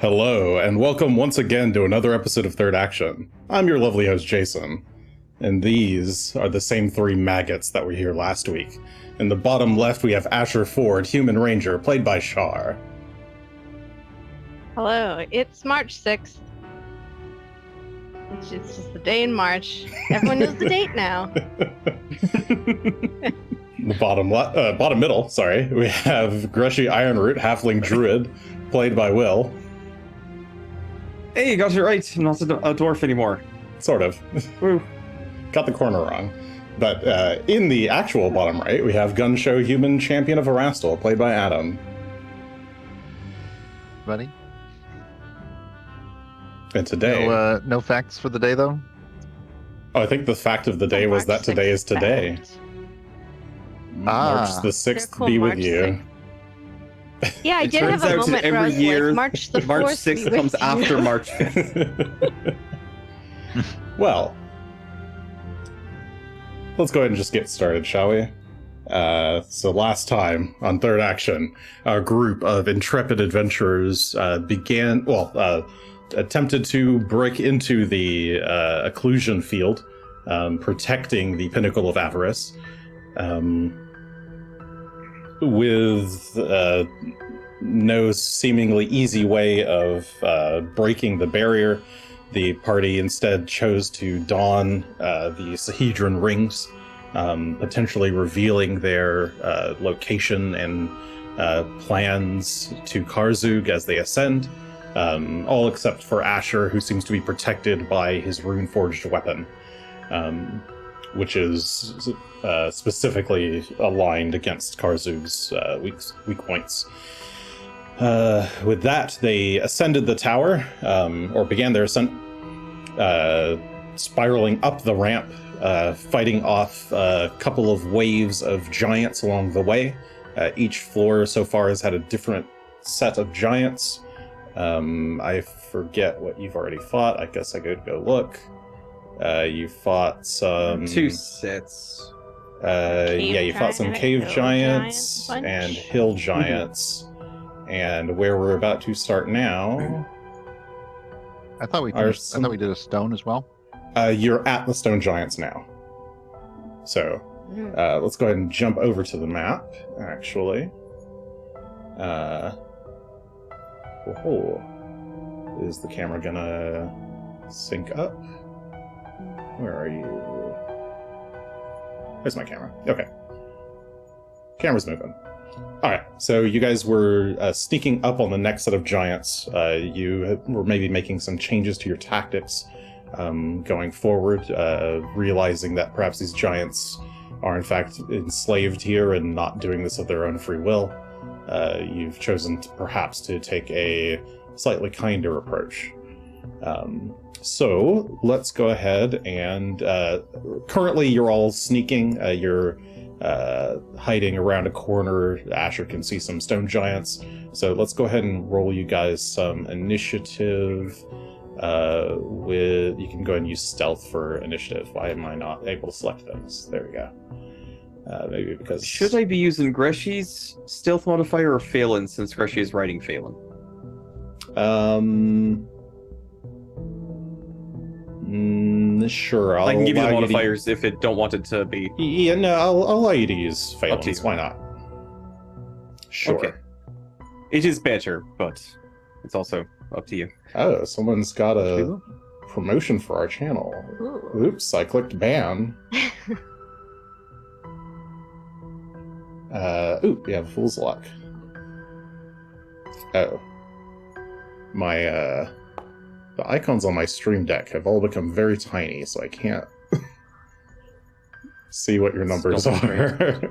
Hello, and welcome once again to another episode of Third Action. I'm your lovely host, Jason, and these are the same three maggots that were here last week. In the bottom left, we have Asher Ford, Human Ranger, played by Char. Hello, it's March 6th. It's just the day in March. Everyone knows the date now. The bottom middle, we have Greshy Ironroot, Halfling Druid, played by Will. Hey, you got it right. I'm not a dwarf anymore. Sort of. Woo. Got the corner wrong. But in the actual bottom right, we have Gunn, Human Champion of Erastil, played by Adam. Buddy. And today... No facts for the day, though? Oh, I think the fact of the day was that today is today. March the 6th cool, be March with you. 6th. Yeah, I did have turns a out moment that where I every was year, like, March the 4th March be 6th with comes you. after March 5th. Well, let's go ahead and just get started, shall we? So last time on Third Action, our group of intrepid adventurers attempted to break into the occlusion field, protecting the Pinnacle of Avarice, with no seemingly easy way of breaking the barrier. The party instead chose to don the Sahedron rings, potentially revealing their location and plans to Karzug as they ascend, all except for Asher, who seems to be protected by his rune-forged weapon, which is specifically aligned against Karzug's weak points. With that, they ascended the tower, or began their ascent, spiraling up the ramp, fighting off a couple of waves of giants along the way. Each floor so far has had a different set of giants. I forget what you've already fought. I guess I could go look. You fought some... 2 sets. You fought some cave giants and hill giants. And where we're about to start now... I thought we did a stone as well. You're at the stone giants now. So, let's go ahead and jump over to the map, actually. Is the camera gonna sync up? Where are you? There's my camera. Okay. Camera's moving. Alright, so you guys were sneaking up on the next set of giants. You were maybe making some changes to your tactics going forward, realizing that perhaps these giants are in fact enslaved here and not doing this of their own free will. You've chosen perhaps to take a slightly kinder approach. So let's go ahead and currently you're all sneaking. You're hiding around a corner. Asher can see some stone giants. So let's go ahead and roll you guys some initiative. You can go ahead and use stealth for initiative. Why am I not able to select those? There we go. Maybe because... Should I be using Greshy's stealth modifier or Phelan, since Greshy is riding Phelan? Sure. I can give you the modifiers if it don't want it to be... Yeah, no, I'll allow you to use Phelan's. Why not? Sure. Okay. It is better, but it's also up to you. Oh, someone's got a promotion for our channel. Ooh. Oops, I clicked ban. We have Fool's Luck. Oh. My, the icons on my stream deck have all become very tiny, so I can't see what your numbers are.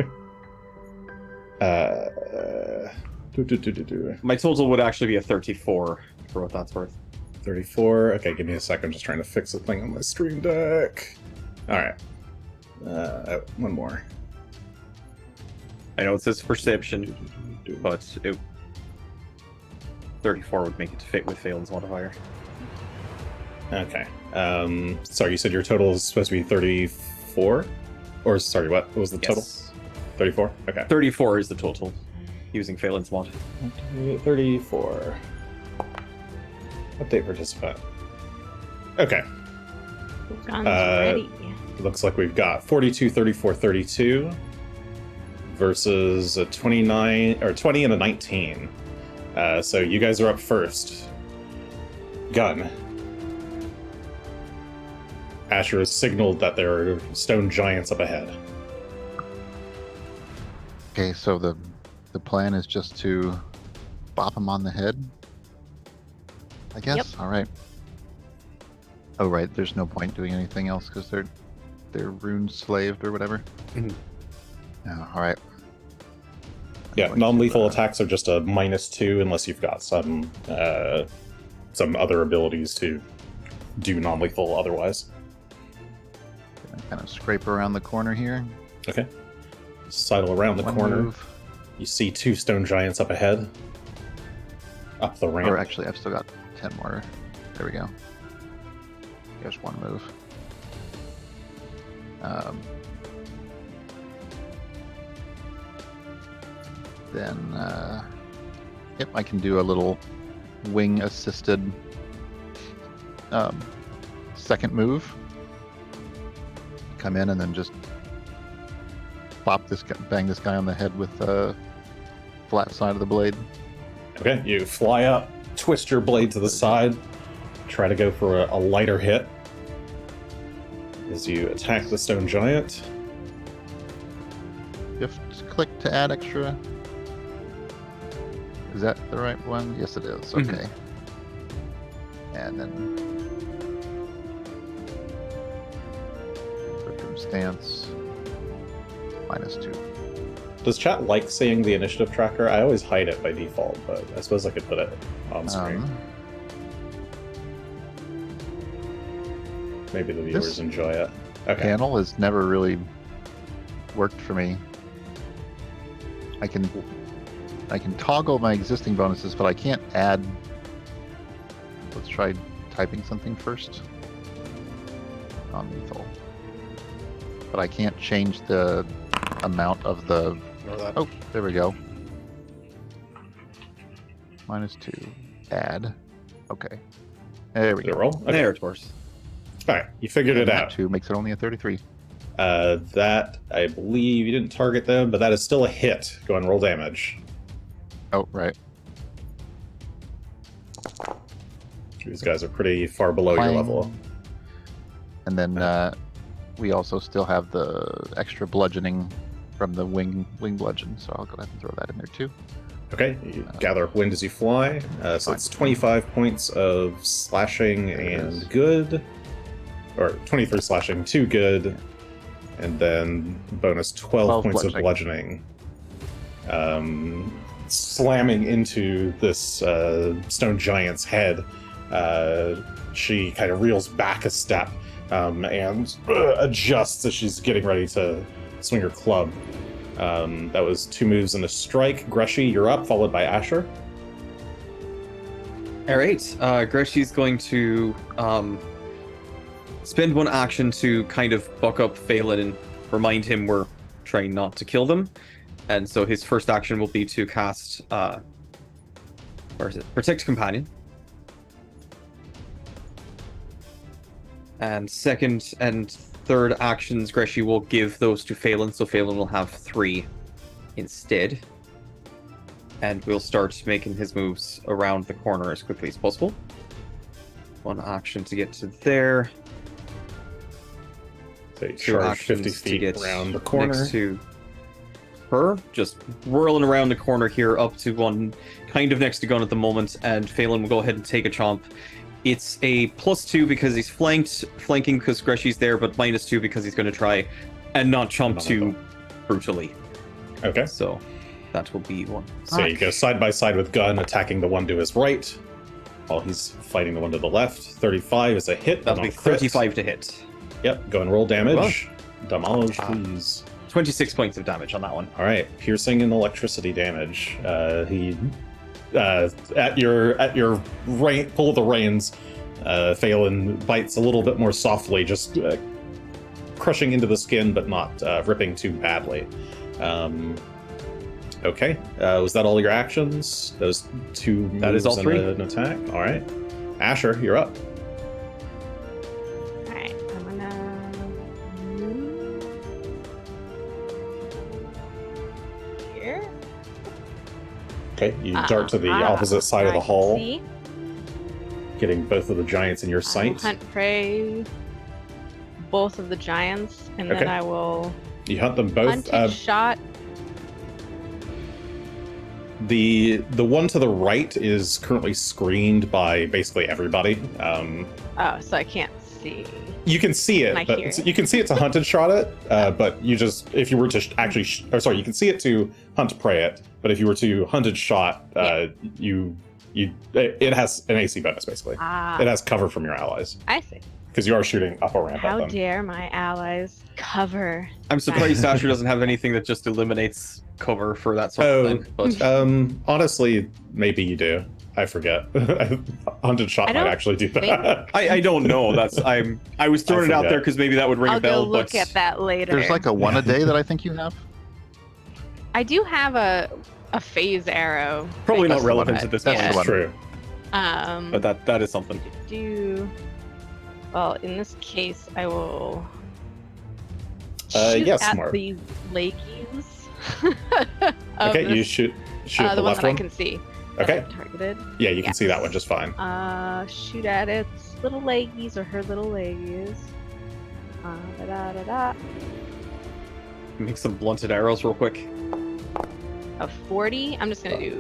My total would actually be a 34, for what that's worth. 34. Okay, give me a second. Just trying to fix a thing on my stream deck. Alright. One more. I know it says perception, but 34 would make it fit with Phelan's modifier. Okay. Sorry, you said your total is supposed to be 34? Or, sorry, what was the total? 34? Okay. 34 is the total, using Phelan's mod. Okay, 34. Update participant. Okay. Guns ready. Looks like we've got 42, 34, 32 versus a 29 or 20 and a 19. So you guys are up first. Gunn. Asher has signaled that there are stone giants up ahead. Okay, so the plan is just to bop him on the head, I guess. Yep. All right. Oh, right. There's no point doing anything else because they're rune slaved or whatever. Mhm. All right. Yeah, I'm going non-lethal to, attacks are just a -2 unless you've got some other abilities to do non-lethal otherwise. kind of scrape around the corner here. Okay. Sidle around the One corner. move. You see 2 stone giants up ahead. Up the ramp. Or actually, I've still got 10 more. There we go. There's one move. Then, yep, I can do a little wing-assisted second move. Come in and then just bang this guy on the head with the flat side of the blade. Okay, you fly up, twist your blade to the side, try to go for a lighter hit as you attack the stone giant. Just click to add extra. Is that the right one? Yes, it is. Mhm. Okay. And then bedroom stance -2. Does chat like seeing the initiative tracker? I always hide it by default, but I suppose I could put it on screen. Maybe the viewers this enjoy it. Okay. Panel has never really worked for me. I can toggle my existing bonuses, but I can't add. Let's try typing something first. Non-lethal. But I can't change the amount of the. Oh, there we go. -2. Add. Okay. There we Did it go. roll? Okay. There, of course. Alright, you figured it out. 2 makes it only a 33. That, I believe you didn't target them, but that is still a hit. Go and roll damage. Oh, right. These guys are pretty far below your Clang. level. And then we also still have the extra bludgeoning from the wing bludgeon, so I'll go ahead and throw that in there too. Okay, you gather up wind as you fly. So it's 25 points of slashing There it is. and good. Or 23 slashing, 2 good. And then bonus 12 points of bludgeoning. Slamming into this stone giant's head. She kind of reels back a step and adjusts as she's getting ready to swing her club. That was 2 moves and a strike. Greshy, you're up, followed by Asher. Alright, Greshy's going to spend one action to kind of buck up Phelan and remind him we're trying not to kill them. And so his first action will be to cast, where is it? Protect Companion. And second and third actions, Greshy will give those to Phelan, so Phelan will have 3 instead. And we'll start making his moves around the corner as quickly as possible. One action to get to there. So you 2 charge actions 50 to feet get around the corner. next to her. Just whirling around the corner here up to one kind of next to Gunn at the moment, and Phelan will go ahead and take a chomp. It's a +2 because he's flanking because Greshy's there, but -2 because he's going to try and not chomp too brutally. Okay. So that will be one. So you go side by side with Gunn, attacking the one to his right, while he's fighting the one to the left. 35 is a hit. That'll be 35 to hit. Yep, go and roll damage. Damage, please. 26 points of damage on that one. All right, piercing and electricity damage. He at your pull of the reins. Phelan bites a little bit more softly, just crushing into the skin, but not ripping too badly. Okay, was that all your actions? Those 2 moves That is all 3. and an attack. All right. Asher, you're up. Alright, I'm gonna move here. Okay, you dart to the opposite side of the I can hall, see. getting both of the giants in your I will sight. hunt prey both of the giants, and Okay. then I will You hunt them both. hunted shot. The one to the right is currently screened by basically everybody. Oh, so I can't see. You can see it, Can I but hear it? you can see it to hunt and shot it. But you just, if you were to actually, you can see it to hunt prey it. But if you were to hunt and shot, it has an AC bonus basically. Ah, It has cover from your allies I see. because you are shooting up a ramp at How them. dare my allies cover? I'm surprised Asher doesn't have anything that just eliminates cover for that sort of thing. But Honestly, maybe you do. I forget. Hunt and shot I might don't actually do think- that. I don't know. I was throwing it out forget. there because maybe that would ring I'll a bell. go look but at that later. There's like a one a day that I think you have. I do have a phase arrow. probably That's not the one relevant I- at this that's point. the That's one. true. But that is something. Well, in this case, I will shoot yes, at Marv. the leggies. Okay, you shoot at the the one left that I one. can see. that Okay. I've targeted. Yeah, you can see that one Yes. just fine. Shoot at its little leggies or her little leggies. Da-da-da-da. Make some blunted arrows real quick. A 40. I'm just gonna do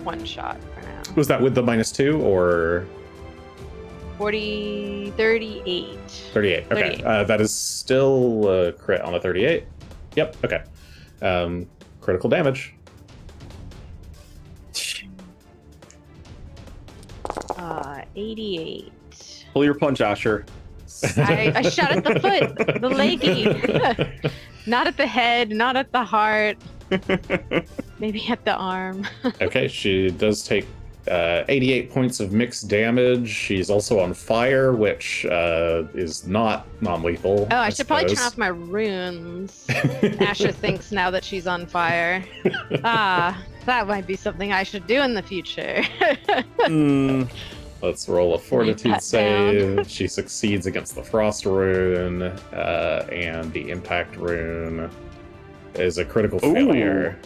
one shot for now. Was that with the -2 or 40, 38. 38? Okay, 38. that is still a crit on a 38. Yep. Okay. Critical damage. 88. Pull your punch, Asher. I shot at the foot, the leggy. Not at the head, not at the heart, maybe at the arm. Okay, she does take 88 points of mixed damage. She's also on fire, which is not non-lethal. Oh, I should probably turn suppose. off my runes. Asher thinks now that she's on fire. That might be something I should do in the future. Let's roll a fortitude that save. down. She succeeds against the frost rune, and the impact rune is a critical Ooh. failure.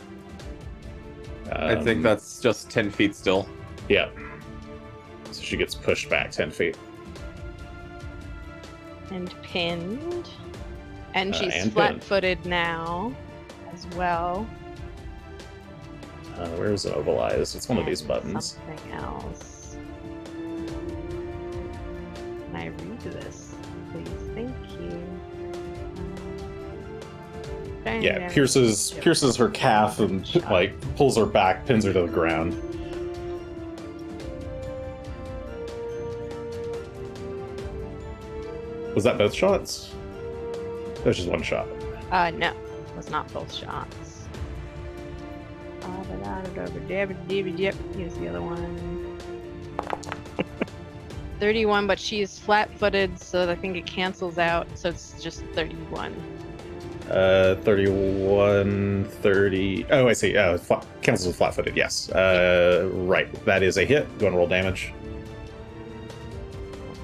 I think that's just 10 feet still. Yeah. So she gets pushed back 10 feet. And pinned. And she's and pinned. flat-footed now as well. Where's immobilized? It's one of these And buttons. Something else. Can I read this, please? Thank you. Yeah, pierces her calf and like pulls her back, pins her to the ground. Was that both shots? That was just one shot. No, it was not both shots. Here's the other one. 31, but she's flat-footed, so I think it cancels out, so it's just 31. 31, 30. Oh, I see. Cancels with flat-footed. Yes. Right. That is a hit. Go and roll damage.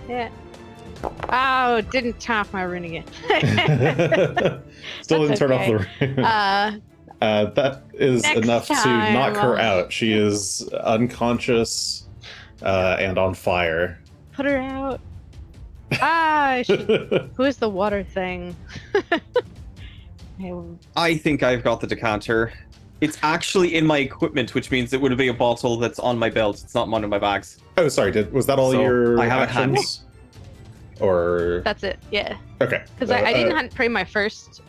Hit. Oh, didn't turn off my rune again. Still didn't That's turn off okay. the ring. That is Next enough to time knock her I'll- out. She is unconscious and on fire. Put her out. Who is the water thing? I think I've got the decanter. It's actually in my equipment, which means it would be a bottle that's on my belt. It's not one of my bags. Oh, sorry. Was that all So, your I have it handy. actions? Or That's it, yeah. okay. Because I didn't hunt prey my first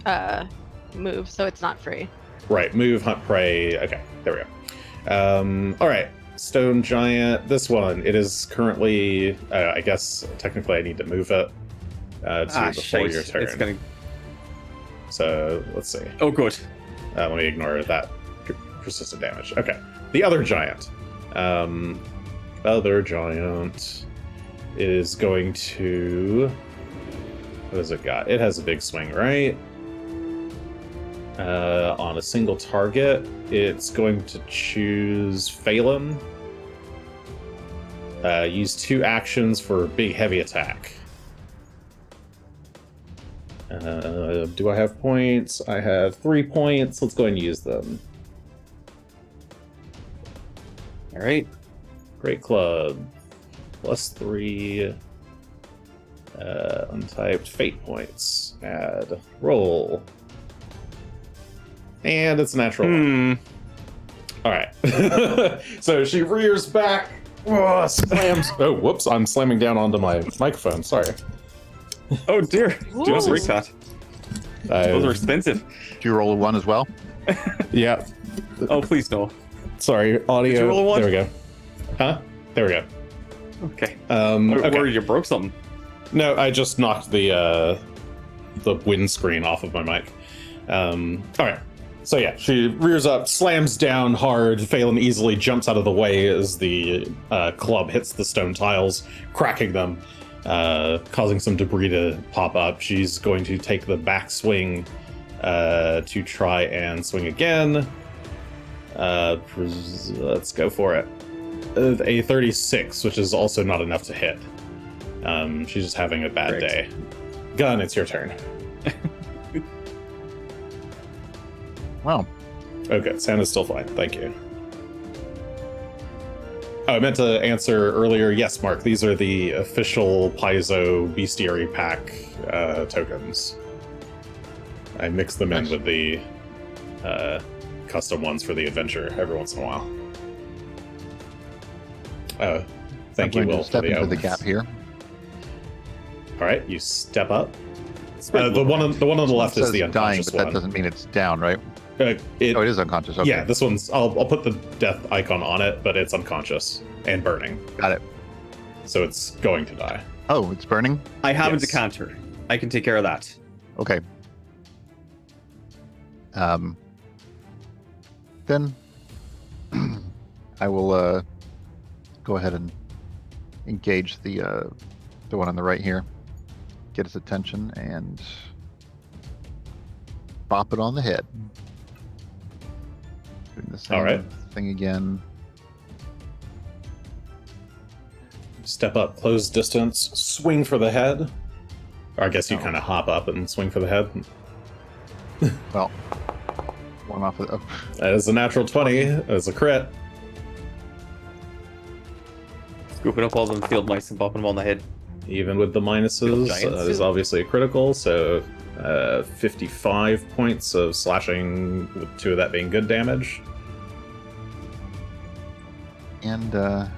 move, so it's not free. Right. Move, hunt, prey. Okay. There we go. All right. Stone giant. This one. It is currently. I guess technically I need to move it to before shite. your turn. It's gonna... So let's see. Oh, good. Let me ignore that persistent damage. Okay. The other giant. Other giant is going to. What has it got? It has a big swing, right? On a single target, it's going to choose Phelan. use 2 actions for big heavy attack. Do I have points? I have 3 points. Let's go ahead and use them. All right. Great club. +3. Untyped fate points. Add. Roll. And it's a natural one. Alright. So she rears back. Whoa, slams. Oh, whoops. I'm slamming down onto my microphone. Sorry. Oh dear. Do not break that. Those are expensive. Do you roll a 1 as well? Yeah. Oh, please no. Sorry. Audio. Did you roll a 1? There we go. Huh? There we go. Okay. Okay. Worried you broke something. No, I just knocked the windscreen off of my mic. Alright. So yeah, she rears up, slams down hard. Phelan easily jumps out of the way as the club hits the stone tiles, cracking them, causing some debris to pop up. She's going to take the back swing to try and swing again. Let's go for it. A 36, which is also not enough to hit. She's just having a bad day. Gunn, it's your turn. Wow. Okay, Santa's still fine. Thank you. Oh, I meant to answer earlier. Yes, Mark, these are the official Paizo Bestiary Pack tokens. I mix them in with the custom ones for the adventure every once in a while. Thank you, I'm going Will, to step for the into the elements. gap here. All right, you step up. The one on the left It is says the dying, unconscious but that one. doesn't mean it's down, right? It, Oh, it is unconscious. Okay. Yeah, this one's. I'll put the death icon on it, but it's unconscious and burning, Got it. so it's going to die. Oh, it's burning? I have Yes. a decanter. I can take care of that. Okay. Then I will go ahead and engage the one on the right here. Get his attention and bop it on the head. Doing the same All right. thing again. Step up, close distance, swing for the head. Or I guess you Oh. kind of hop up and swing for the head. Well, one off of. Oh, That is a natural 20. That's a crit. Scooping up all them field mice and bopping them on the head. Even with the minuses, Giants. that is obviously a critical. So 55 points of slashing, with 2 of that being good damage. and I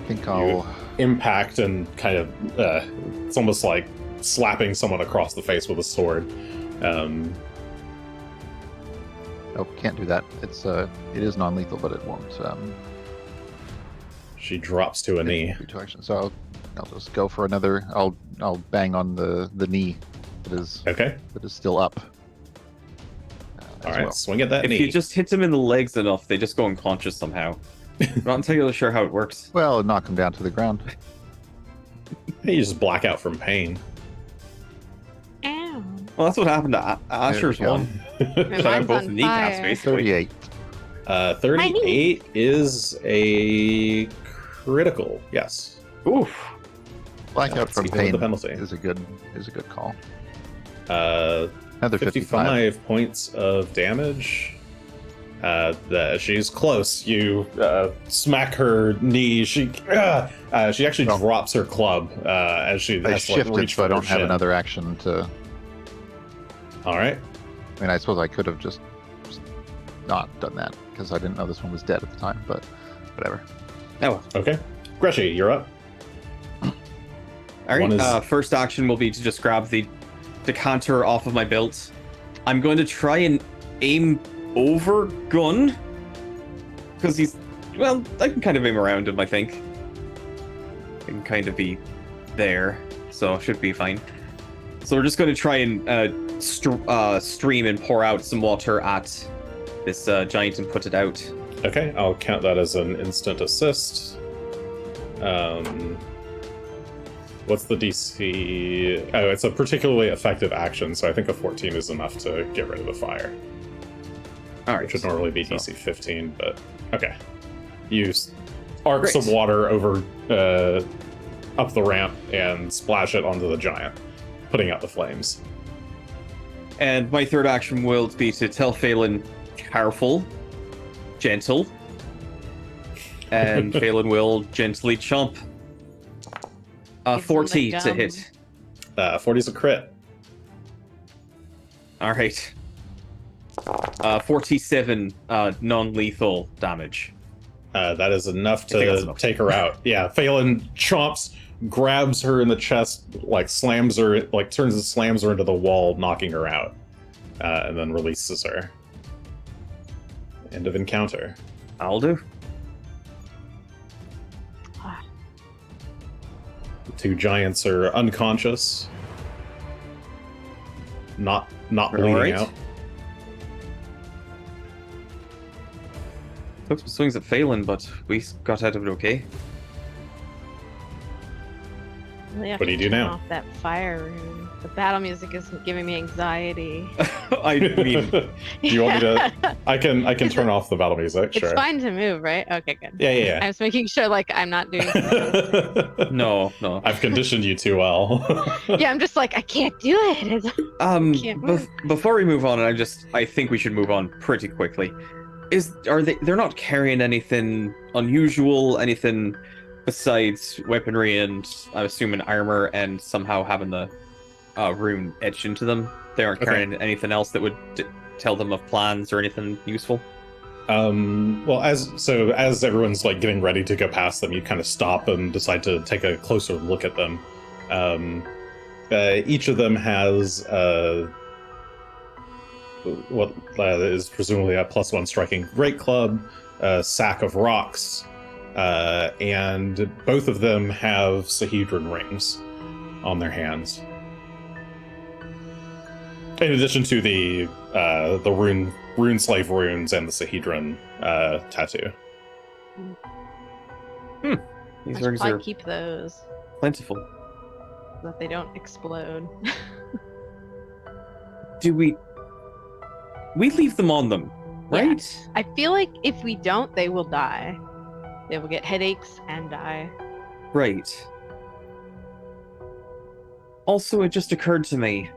think I'll. Impact and kind of it's almost like slapping someone across the face with a sword. Oh, can't do that. It's it is non-lethal, but it won't. She drops to a knee. do 2 actions. So I'll just go for another. I'll bang on the knee that is Okay. still up. All as right. well. Swing at that If knee. you just hit them in the legs enough, they just go unconscious somehow. I'm not entirely sure how it works. Well, knock him down to the ground. You just black out from pain. Ow. Well, that's what happened to Asher's There we one. My Shot out mind's both on the kneecaps, fire. basically. 38. 38 is a critical. Yes. Oof. Black out Let's from see, what the pain penalty? is a good call. Uh, Another 55. 55 points of damage. She's close. You smack her knee. She actually Well, drops her club as she I has to shifted, reach so I for her don't have shin. another action to. All right. I mean, I suppose I could have just not done that because I didn't know this one was dead at the time. But whatever. Oh, Okay. Greshy, you're up. all One right. is- First action will be to just grab the decanter off of my belt. I'm going to try and aim over Gunn because he's well. I can kind of aim around him. I think I can kind of be there, so it should be fine. So we're just going to try and stream and pour out some water at this giant and put it out. Okay, I'll count that as an instant assist. What's the DC? Oh, it's a particularly effective action, so I think a 14 is enough to get rid of the fire. All right. Which would normally be So- DC 15, but okay. You arc Great. some water over up the ramp and splash it onto the giant, putting out the flames. And my third action will be to tell Phelan, careful, gentle. And Phelan will gently chomp. Gives him 40 the to gum. hit. 40's a crit. All right. 47 non-lethal damage. That is enough I think that's to enough. take her out. Yeah, Phelan chomps, grabs her in the chest, like slams her, like turns and slams her into the wall, knocking her out, and then releases her. End of encounter. I'll do. The two giants are unconscious, not bleeding Alright. out. Took some swings at Phelan, but we got out of it okay. Really have What do to you do turn now? Off that fire room. The battle music is giving me anxiety. I mean, Do you want me to? I can turn off the battle music. It's Sure. fine to move, right? Okay, good. Yeah. I was making sure, like, I'm not doing. no. I've conditioned you too well. Yeah, I'm just like, I can't do it. Can't move. Before we move on, I think we should move on pretty quickly. They're not carrying anything unusual, anything besides weaponry and I'm assuming armor, and somehow having the rune etched into them. They aren't Okay. carrying anything else that would tell them of plans or anything useful. Well, as everyone's like getting ready to go past them, you kind of stop and decide to take a closer look at them. Each of them has what is presumably a +1 striking great club, a sack of rocks, and both of them have Sahedron rings on their hands. In addition to the rune slave runes and the Sahedron tattoo. I These should rings probably are keep those plentiful. so that they don't explode. Do we leave them on them, right? I feel like if we don't, they will die. They will get headaches and die. Right. Also, it just occurred to me.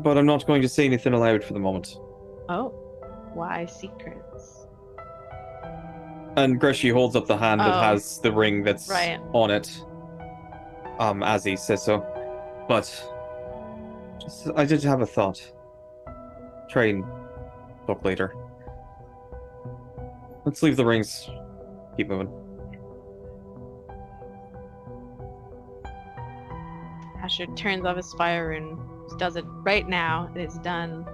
But I'm not going to say anything aloud for the moment. Oh, why secrets? And Greshy holds up the hand that Oh. has the ring that's Right. on it. As he says so. But I did have a thought. Try and talk later. Let's leave the rings. Keep moving. Asher turns off his fire and just does it right now. It is done.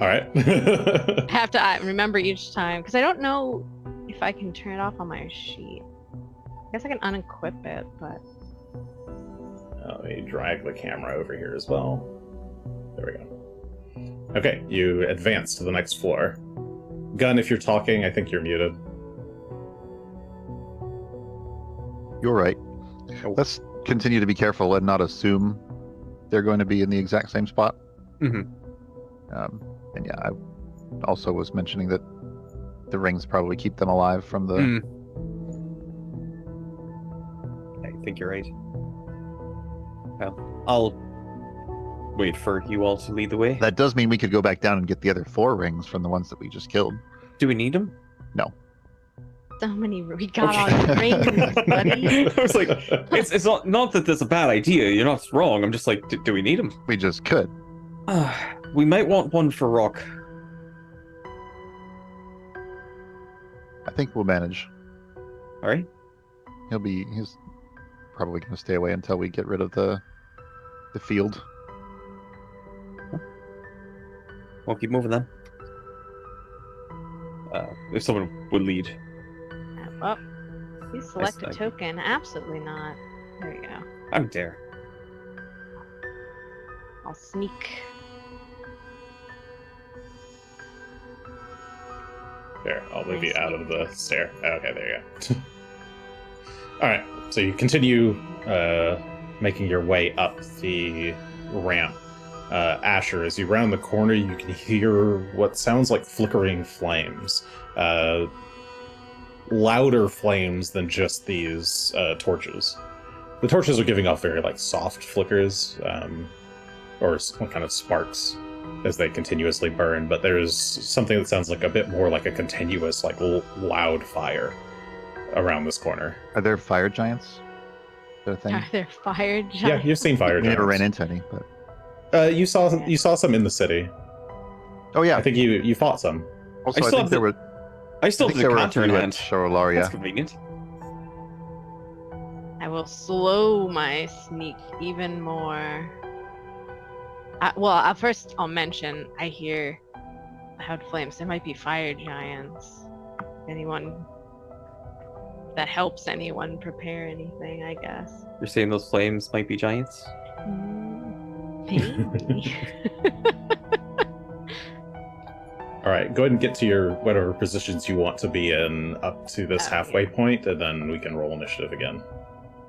All right. I have to remember each time because I don't know if I can turn it off on my sheet. I guess I can unequip it, but Let me drag the camera over here as well. There we go. Okay, you advance to the next floor. Gunn, if you're talking, I think you're muted. You're right. Oh. Let's continue to be careful and not assume they're going to be in the exact same spot. Mhm. And yeah, I also was mentioning that the rings probably keep them alive from the. Mm. I think you're right. Well, I'll wait for you all to lead the way. That does mean we could go back down and get the other 4 rings from the ones that we just killed. Do we need them? so many. We got Okay. all the rings, buddy. I was like, it's not that that's a bad idea. You're not wrong. I'm just like, do we need them? We just could. We might want one for Rock. I think we'll manage. All right. He's probably going to stay away until we get rid of the field. We'll keep moving then. If someone would lead. Well, you select a Nice. token. Absolutely not. There you go. How dare. I'll sneak. There, I'll move you out of the stair. Okay, there you go. All right, so you continue making your way up the ramp. Asher, as you round the corner, you can hear what sounds like flickering flames. Louder flames than just these torches. The torches are giving off very soft flickers, or kind of sparks as they continuously burn, but there's something that sounds like a bit more like a continuous, loud fire around this corner. Are there fire giants? Is that a thing? Are there fire giants? Yeah, you've seen fire We giants. never ran into any, but You saw some in the city. oh yeah. I think you fought some. Also, I I still think have there the- were. I still I have think there the were a counter few in at hand. Shorolaria. That's convenient. I will slow my sneak even more. First I'll mention I hear loud flames. There might be fire giants. Anyone that helps anyone prepare anything, I guess. You're saying those flames might be giants? Maybe. All right, go ahead and get to your whatever positions you want to be in up to this halfway point, and then we can roll initiative again.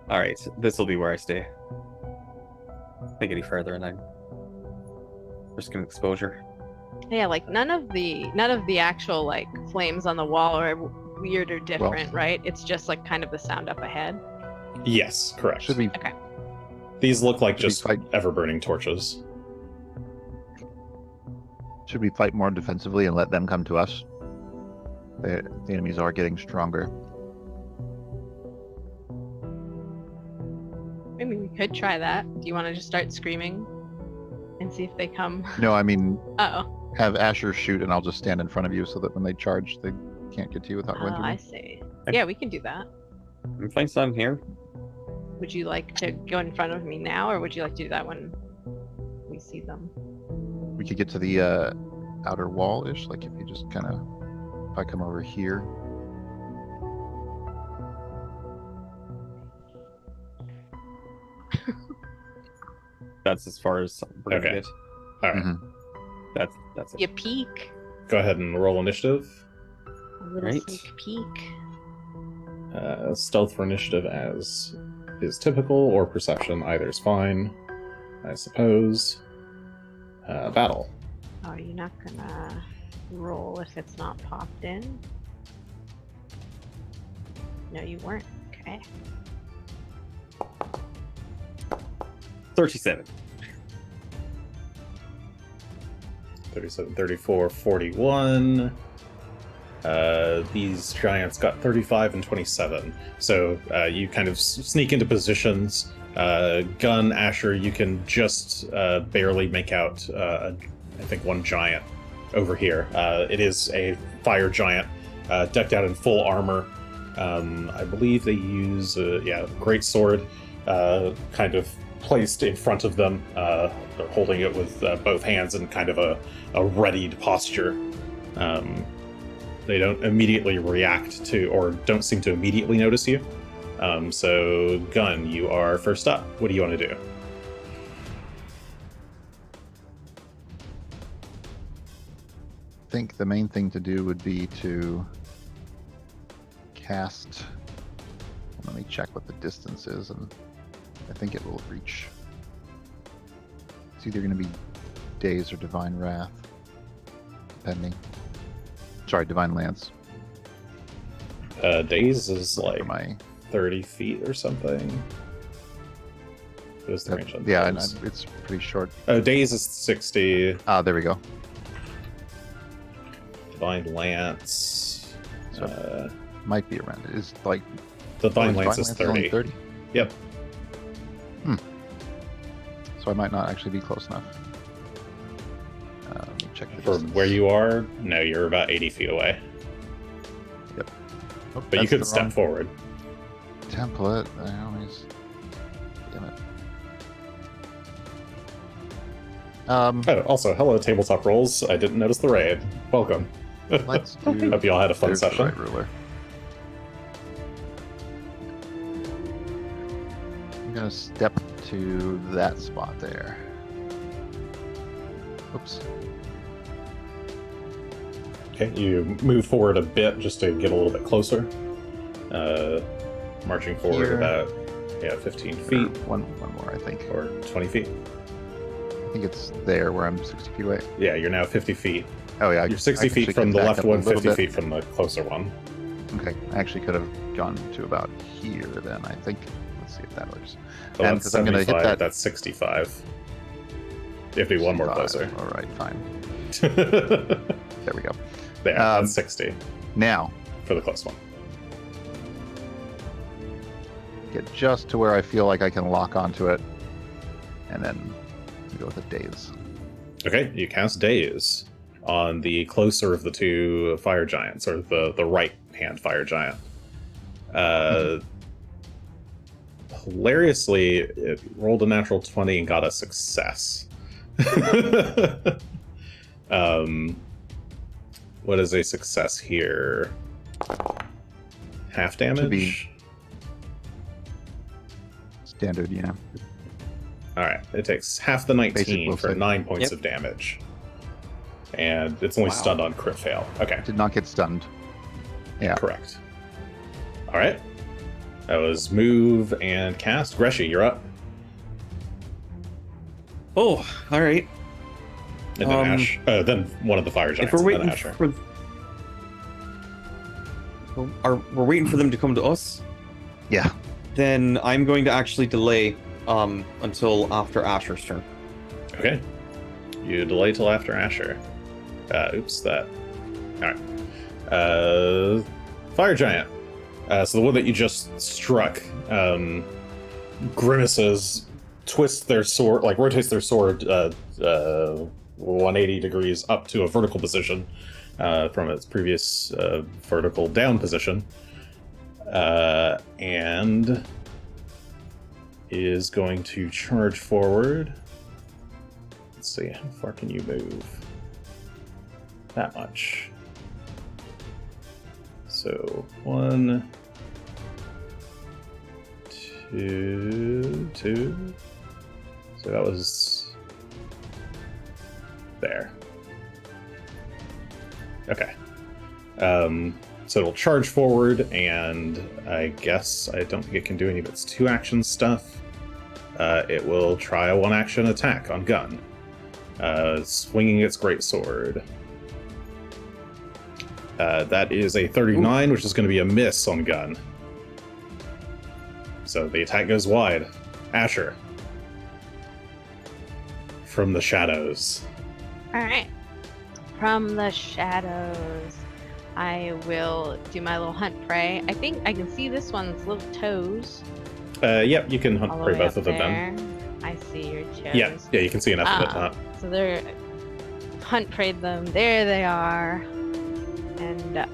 All right, this will be where I stay. Take any further, and I'm risking exposure. Yeah, none of the actual flames on the wall are weird or different, right? It's just kind of the sound up ahead. Yes, correct. Should we? Okay. These look like Should we just fight? ever-burning torches. Should we fight more defensively and let them come to us? The enemies are getting stronger. I mean, we could try that. Do you want to just start screaming and see if they come? No, I mean, Uh-oh. have Asher shoot, and I'll just stand in front of you so that when they charge, they can't get to you without going Oh, through I me. see. Okay. Yeah, we can do that. I'm fine standing here. Would you like to go in front of me now, or would you like to do that when we see them? We could get to the outer wall-ish, if you just kind of, if I come over here. That's as far as we're gonna Okay. get. All right, Mhm. That's it. You peek. go ahead and roll initiative. A little Right. sneak peek. Stealth for initiative as is typical, or perception, either is fine, I suppose. Battle. Oh, you're not gonna roll if it's not popped in? No, you weren't. Okay. 37. 37, 34, 41. These giants got 35 and 27. So you kind of sneak into positions. Gunn, Asher, you can just barely make out, I think, one giant over here. It is a fire giant decked out in full armor. I believe they use a great sword kind of placed in front of them. They're holding it with both hands in kind of a readied posture. They don't immediately react to, or don't seem to immediately notice you. So, Gunn, you are first up. What do you want to do? I think the main thing to do would be to cast. Let me check what the distance is, and I think it will reach. It's either going to be Daze or Divine Wrath, depending. Sorry, Divine Lance. Daze is For like my 30 feet or something. What is the range on yeah, and those? it's pretty short. Oh, Daze is 60. Ah, there we go. Divine Lance. So- Might be around it. Is like Divine oh, Lance is only 30. 30. Yep. So I might not actually be close enough. Let me check the For distance. where you are, no, you're about 80 feet away. Oh, But you that's could the step wrong forward. template. I always. Damn it. Oh, also, hello, Tabletop Rolls. I didn't notice the raid. Welcome. Let's do. Hope you all had a fun There's the session. right ruler. I'm gonna step to that spot there. Oops. Okay, you move forward a bit just to get a little bit closer. Marching forward Here. about 15 feet One more, I think. or 20 feet. think it's there where I'm 60 feet away. Yeah, you're now 50 feet. Oh yeah, You're 60 I feet actually from could the back left up a one, little 50 bit. feet from the closer one. Okay, I actually could have gone to about here then, I think. Let's see if that works. So And that's 'cause I'm gonna hit 75, that- that's 65. You have to be one more 65. closer. All right, fine. There, There we go. that's 60 Now, for the close one. get just to where I feel like I can lock onto it, and then go with a daze. Okay, you cast Daze on the closer of the two fire giants, or the right hand fire giant. Hilariously, it rolled a natural 20 and got a success. What is a success here? Half damage? be- Standard, yeah. Alright, it takes half the 19 will for save. 9 points Yep. of damage. And it's only Wow. stunned on crit fail. Okay, Did not get stunned. Yeah. correct. Alright. That was move and cast. Greshy, you're up. Oh, all right. And then Ash. Then one of the fire If giants. we're And waiting then Asher. for, we're waiting for them to come to us, Yeah. then I'm going to actually delay until after Asher's turn. Okay. You delay till after Asher. Oops, that. Alright. Fire giant. So the one that you just struck grimaces, twists their sword, like rotates their sword 180 degrees up to a vertical position from its previous vertical down position. And is going to charge forward. Let's see, how far can you move? That much. So 1, 2, 2. So that was there. Okay. So it'll charge forward, and I guess I don't think it can do any of its 2-action stuff. It will try a 1-action attack on Gunn, swinging its greatsword. That is a 39, which is going to be a miss on Gunn. So the attack goes wide. Asher. From the shadows. Alright. From the shadows, I will do my little hunt prey. I think I can see this one's little toes. Yep, you can hunt All the prey way both up of them then. there. I see your toes. Yeah, you can see enough of it. So they're hunt preyed them. There they are. And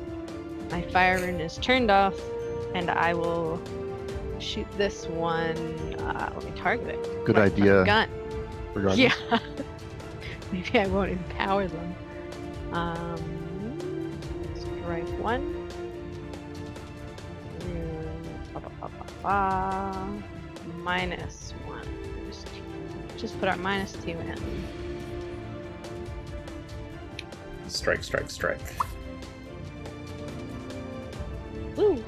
my fire rune is turned off, and I will shoot this one. Let me target it. Good Right from the idea. Gun. Regardless. Yeah. Maybe I won't empower them. Strike 1. -1. Just put our -2 in. Strike, strike, strike. Woo!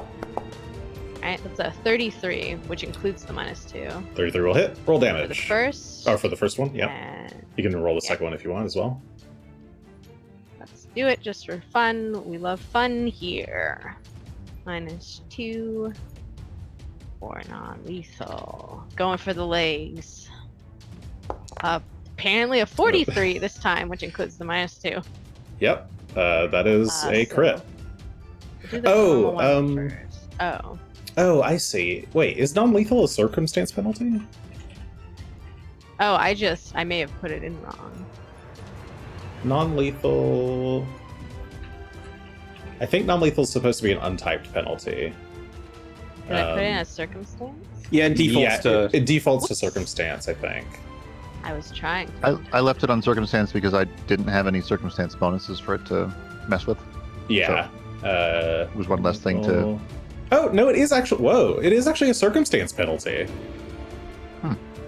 Alright, that's a 33, which includes the -2. 33 will hit. Roll For the damage. first. Oh, for the first one? Yeah. And You can roll the Yeah. second one if you want as well. let's do it just for fun. We love fun here. -2 for non-lethal. Going for the legs. Apparently a 43 this time, which includes the -2. Yep. That is a So crit. we'll do the Oh, normal one first. Oh. Oh, I see. Wait, is non-lethal a circumstance penalty? Oh, I may have put it in wrong. Non-lethal... I think non-lethal is supposed to be an untyped penalty. Did I put it in a circumstance? Yeah, it defaults Yeah, to. it defaults to Whoops. circumstance, I think. I was trying. I left it on circumstance because I didn't have any circumstance bonuses for it to mess with. Yeah. It was one less thing to. Oh, no, it is actually... Whoa, it is actually a circumstance penalty.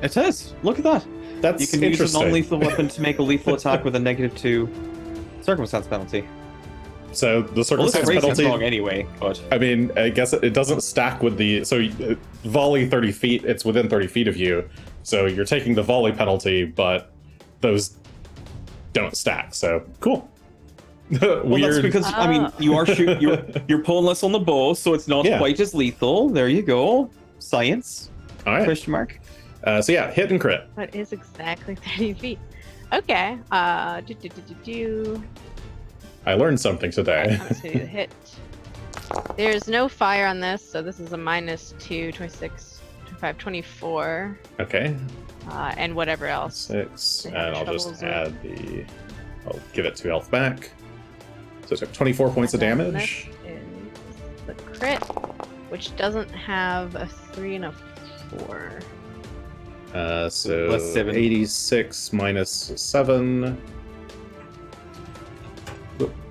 It says, look at that. That's You can use a interesting. non-lethal weapon to make a lethal attack with a -2 circumstance penalty. So the Well, this circumstance phrase is penalty... wrong anyway, but I mean, I guess it doesn't stack with the... So volley 30 feet, it's within 30 feet of you. So you're taking the volley penalty, but those don't stack. So cool. Well, that's Weird. because I mean you are you're pulling less on the bow, so it's not Yeah. quite as lethal. There you go. Science? All right. Question mark. So yeah, hit and crit. That is exactly 30 feet. Okay. Do. I learned something today. I'm just gonna do the hit. There's no fire on this, so this is a -2, 26, 25, 24, Okay, and whatever else. 6, They and have I'll just troubles with- add the. I'll give it 2 health back. So it's got 24 points of And then damage. this is the crit, which doesn't have a 3 and a 4. So Plus 7. 86 minus 7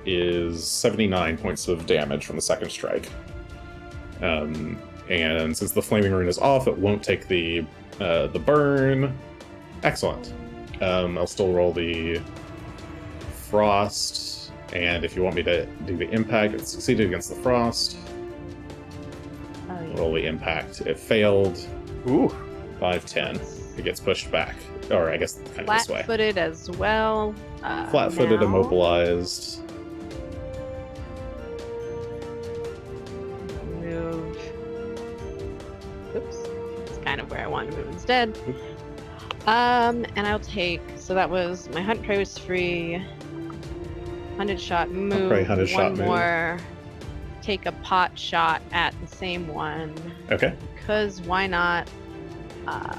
is 79 points of damage from the second strike. And since the flaming rune is off, it won't take the burn. Excellent. I'll still roll the frost, and if you want me to do the impact, it succeeded against the frost. Oh, yeah. Roll the impact. It failed. Ooh. 5, 10. It gets pushed back, or I guess kind of this way. Flat-footed as well. Flat-footed, now. immobilized. Move. Oops. That's kind of where I wanted to move instead. And I'll take. So that was my hunt prey was free. Hunted shot move. prey, hunted shot one move. more. Take a pot shot at the same one. Okay. Because why not? The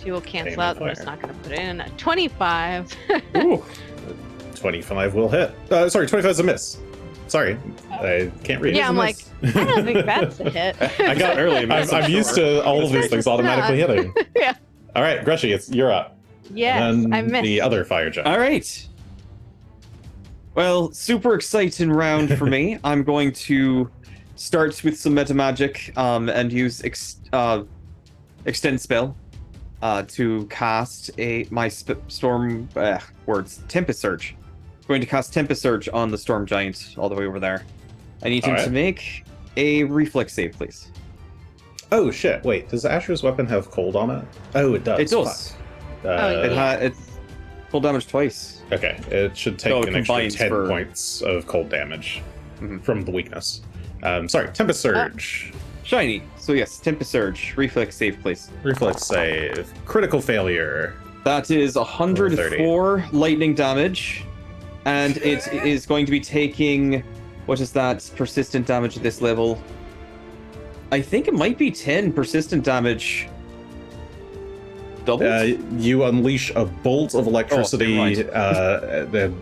2 will cancel Aim out. and I'm just fire. not going to put it in. 25. Ooh. 25 will hit. Sorry, 25 is a miss. Sorry, I can't read. Yeah, I'm Miss. like, I don't think that's a hit. I got early miss, I'm I'm used sure. to all of these things automatically hitting. Yeah. All right, Greshy, you're up. Yes, and then I missed. the other fire giant. All right. Well, super exciting round for me. I'm going to start with some meta magic and use extend spell to cast my Tempest Surge. Going to cast Tempest Surge on the Storm Giant all the way over there. I need him Alright. to make a reflex save, please. Oh shit! Wait, does Asher's weapon have cold on it? Oh, it does. It does. Fuck. Oh, yeah. It's full damage twice. Okay, it should take Oh, an extra combines 10 for- points of cold damage Mhm. from the weakness. Sorry, Tempest Surge. Shiny. So yes, Tempest Surge. Reflex save, please. Reflex save. Critical failure. That is 104 lightning damage. And it is going to be taking... What is that? Persistent damage at this level. I think it might be 10 persistent damage. Doubled? You unleash a bolt of electricity. never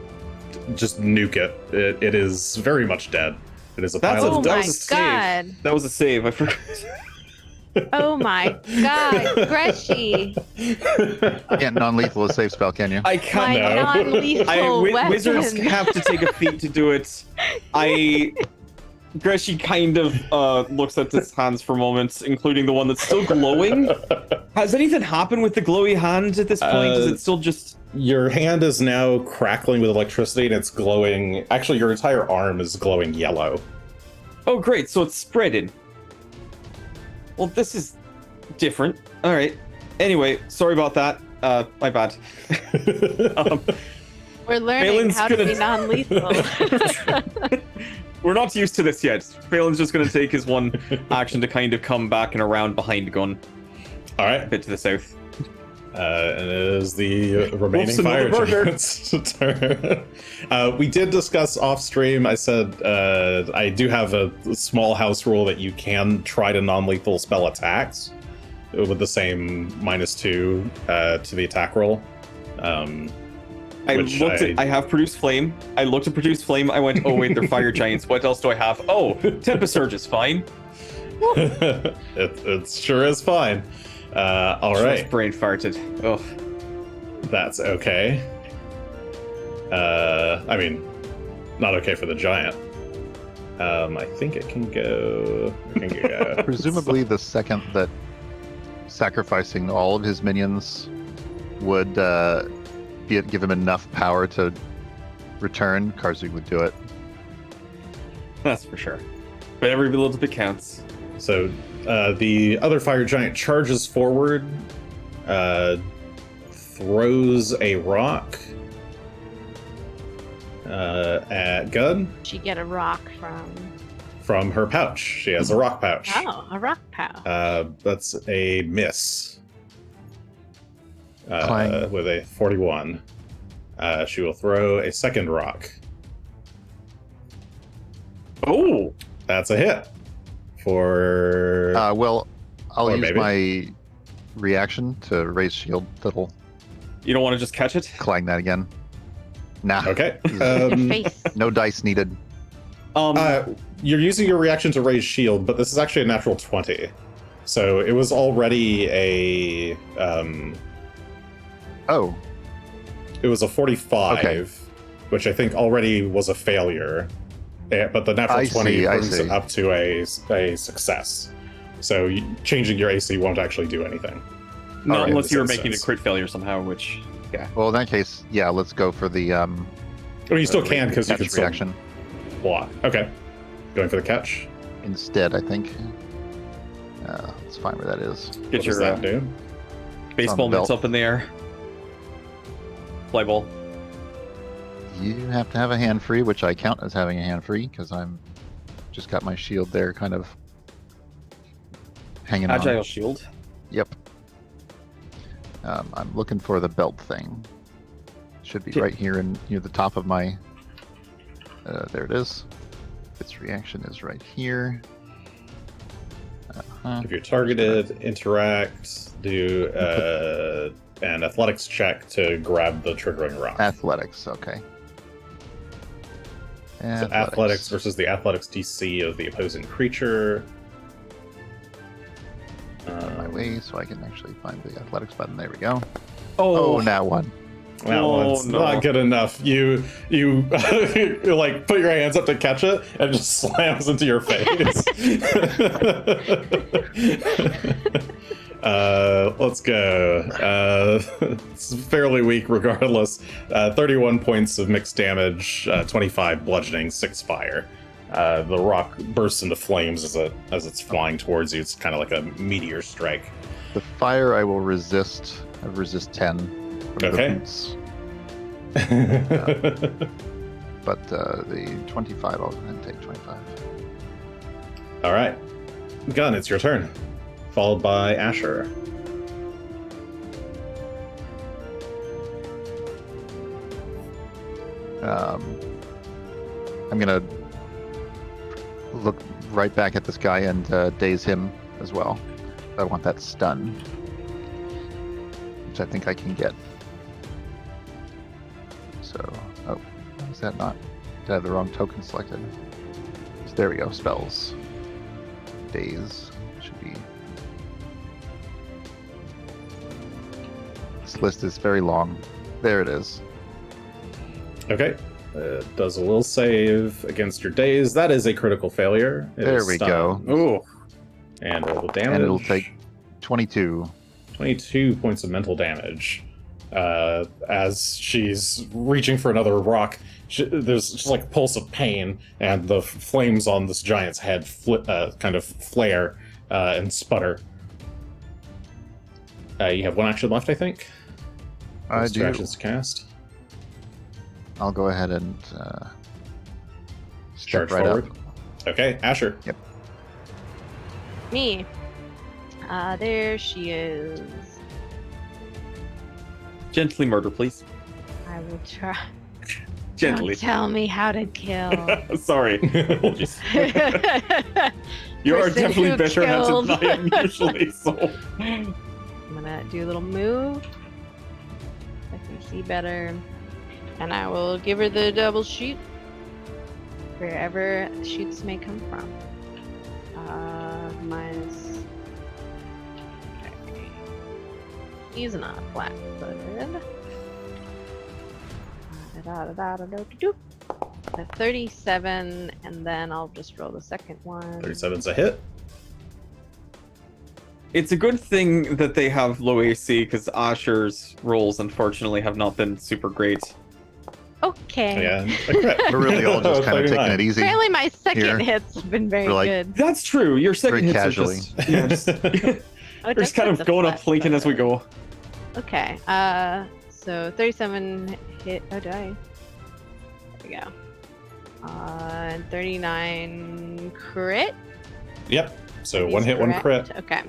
Just nuke it. It is very much dead. It is a That's pile Oh of that my was a dust. save. god. That was a save. I forgot. Oh my god. Greshy. Can't non-lethal a safe spell, can you? I My can't. No. non-lethal weapon. Wizards have to take a feat to do it. Greshy kind of looks at his hands for moments, including the one that's still glowing. Has anything happened with the glowy hand at this point? Is it still just... Your hand is now crackling with electricity and it's glowing. Actually, your entire arm is glowing yellow. Oh, great. So it's spreading. Well, this is different. All right. Anyway, sorry about that. My bad. We're learning Phelan's how to gonna- be non-lethal. We're not used to this yet. Phelan's just going to take his one action to kind of come back and around behind Gunn, All a right. bit to the south. And it is the remaining Wolf's fire another burger. giant's turn. We did discuss off stream. I said I do have a small house rule that you can try to non-lethal spell attacks with the same -2 to the attack roll. I have produced flame. I looked at produce flame. I went, oh wait, they're fire giants. What else do I have? Oh, Tempest Surge is fine. it sure is fine. All right. Just brain farted. Oh, That's okay. I mean, not okay for the giant. I think it can go. Presumably, the second that sacrificing all of his minions would give him enough power to return, Karzu would do it. that's for sure. But every little bit counts. So the other fire giant charges forward, throws a rock at Gunn She get a rock from her pouch. She has a rock pouch. Oh, a rock pouch. That's a miss. Clang. With a 41. She will throw a second rock. Oh, That's a hit. For Well, I'll Or use maybe. my reaction to raise shield. That'll you don't want to just catch it? clang that again. Nah. okay. Your face. No dice needed. You're using your reaction to raise shield, but this is actually a natural 20. So it was already a Oh, it was a 45, Okay. which I think already was a failure. But the natural I 20 see, I brings see. it up to a success. So changing your AC won't actually do anything. Not in unless this you were making a instance. crit failure somehow, which well, in that case, yeah, let's go for the Well, you still can because you catch can still reaction block. Okay. Going for the catch. instead. I think. Let's find where that is. get What does your that do? baseball belt. mitts up in the air. Play ball. You have to have a hand free, which I count as having a hand free because I'm just got my shield there, kind of hanging Agile on. shield. Yep. I'm looking for the belt thing. Should be Okay. right here in near the top of my. There it is. Its reaction is right here. If you're targeted, interact, do an athletics check to grab the triggering rock. Athletics. Okay. So athletics versus the athletics DC of the opposing creature. On my way, so I can actually find the athletics button. There we go. Oh, Oh, now one. Well, Oh, it's no. not good enough. You like put your hands up to catch it and it just slams into your face. Let's go. It's fairly weak regardless. 31 points of mixed damage, 25 bludgeoning, 6 fire. The rock bursts into flames as it's flying towards you. It's kind of like a meteor strike. The fire I will resist. I resist 10 from Okay. the boots. But the 25, I'll go ahead and take 25. All right, Gunn, it's your turn. Followed by Asher. I'm gonna look right back at this guy and daze him as well. I want that stun, which I think I can get. So, oh, is that not? Did I have the wrong token selected? So there we go. Spells. Daze should be. This list is very long. There it is. Okay. Does a little save against your daze. That is a critical failure. It There is we stunned. go. Ooh. And roll the damage. And it'll take 22. 22 points of mental damage. As she's reaching for another rock, there's just like a pulse of pain, and the flames on this giant's head kind of flare and sputter. You have one action left, I think. I Two do. actions to cast. I'll go ahead and Charge step right forward. up. Okay, Asher. Me. There she is. Gently murder, please. I will try. Gently. Don't tell me how to kill. Sorry. Apologies. You are Person definitely who better at it killed. than I am usually, so. I'm gonna do a little move. I can see better. And I will give her the double shoot. Wherever shoots may come from. Minus. Okay. He's not flat footed. A 37, and then I'll just roll the second one. 37's a hit. It's a good thing that they have low AC because Asher's rolls unfortunately have not been super great. Okay. Yeah, a crit. We're really all just kind of taking 39. it easy. Apparently my second Here. hit's been very We're like- good. That's true. Your second Very hits casually. are just, yeah, just Oh, it we're does just kind have of the going up flat flanking as we footed. go. Okay. So 37 hit. Oh, did I? There we go. And 39 crit. Yep. So He's one hit, one crit. correct. Okay.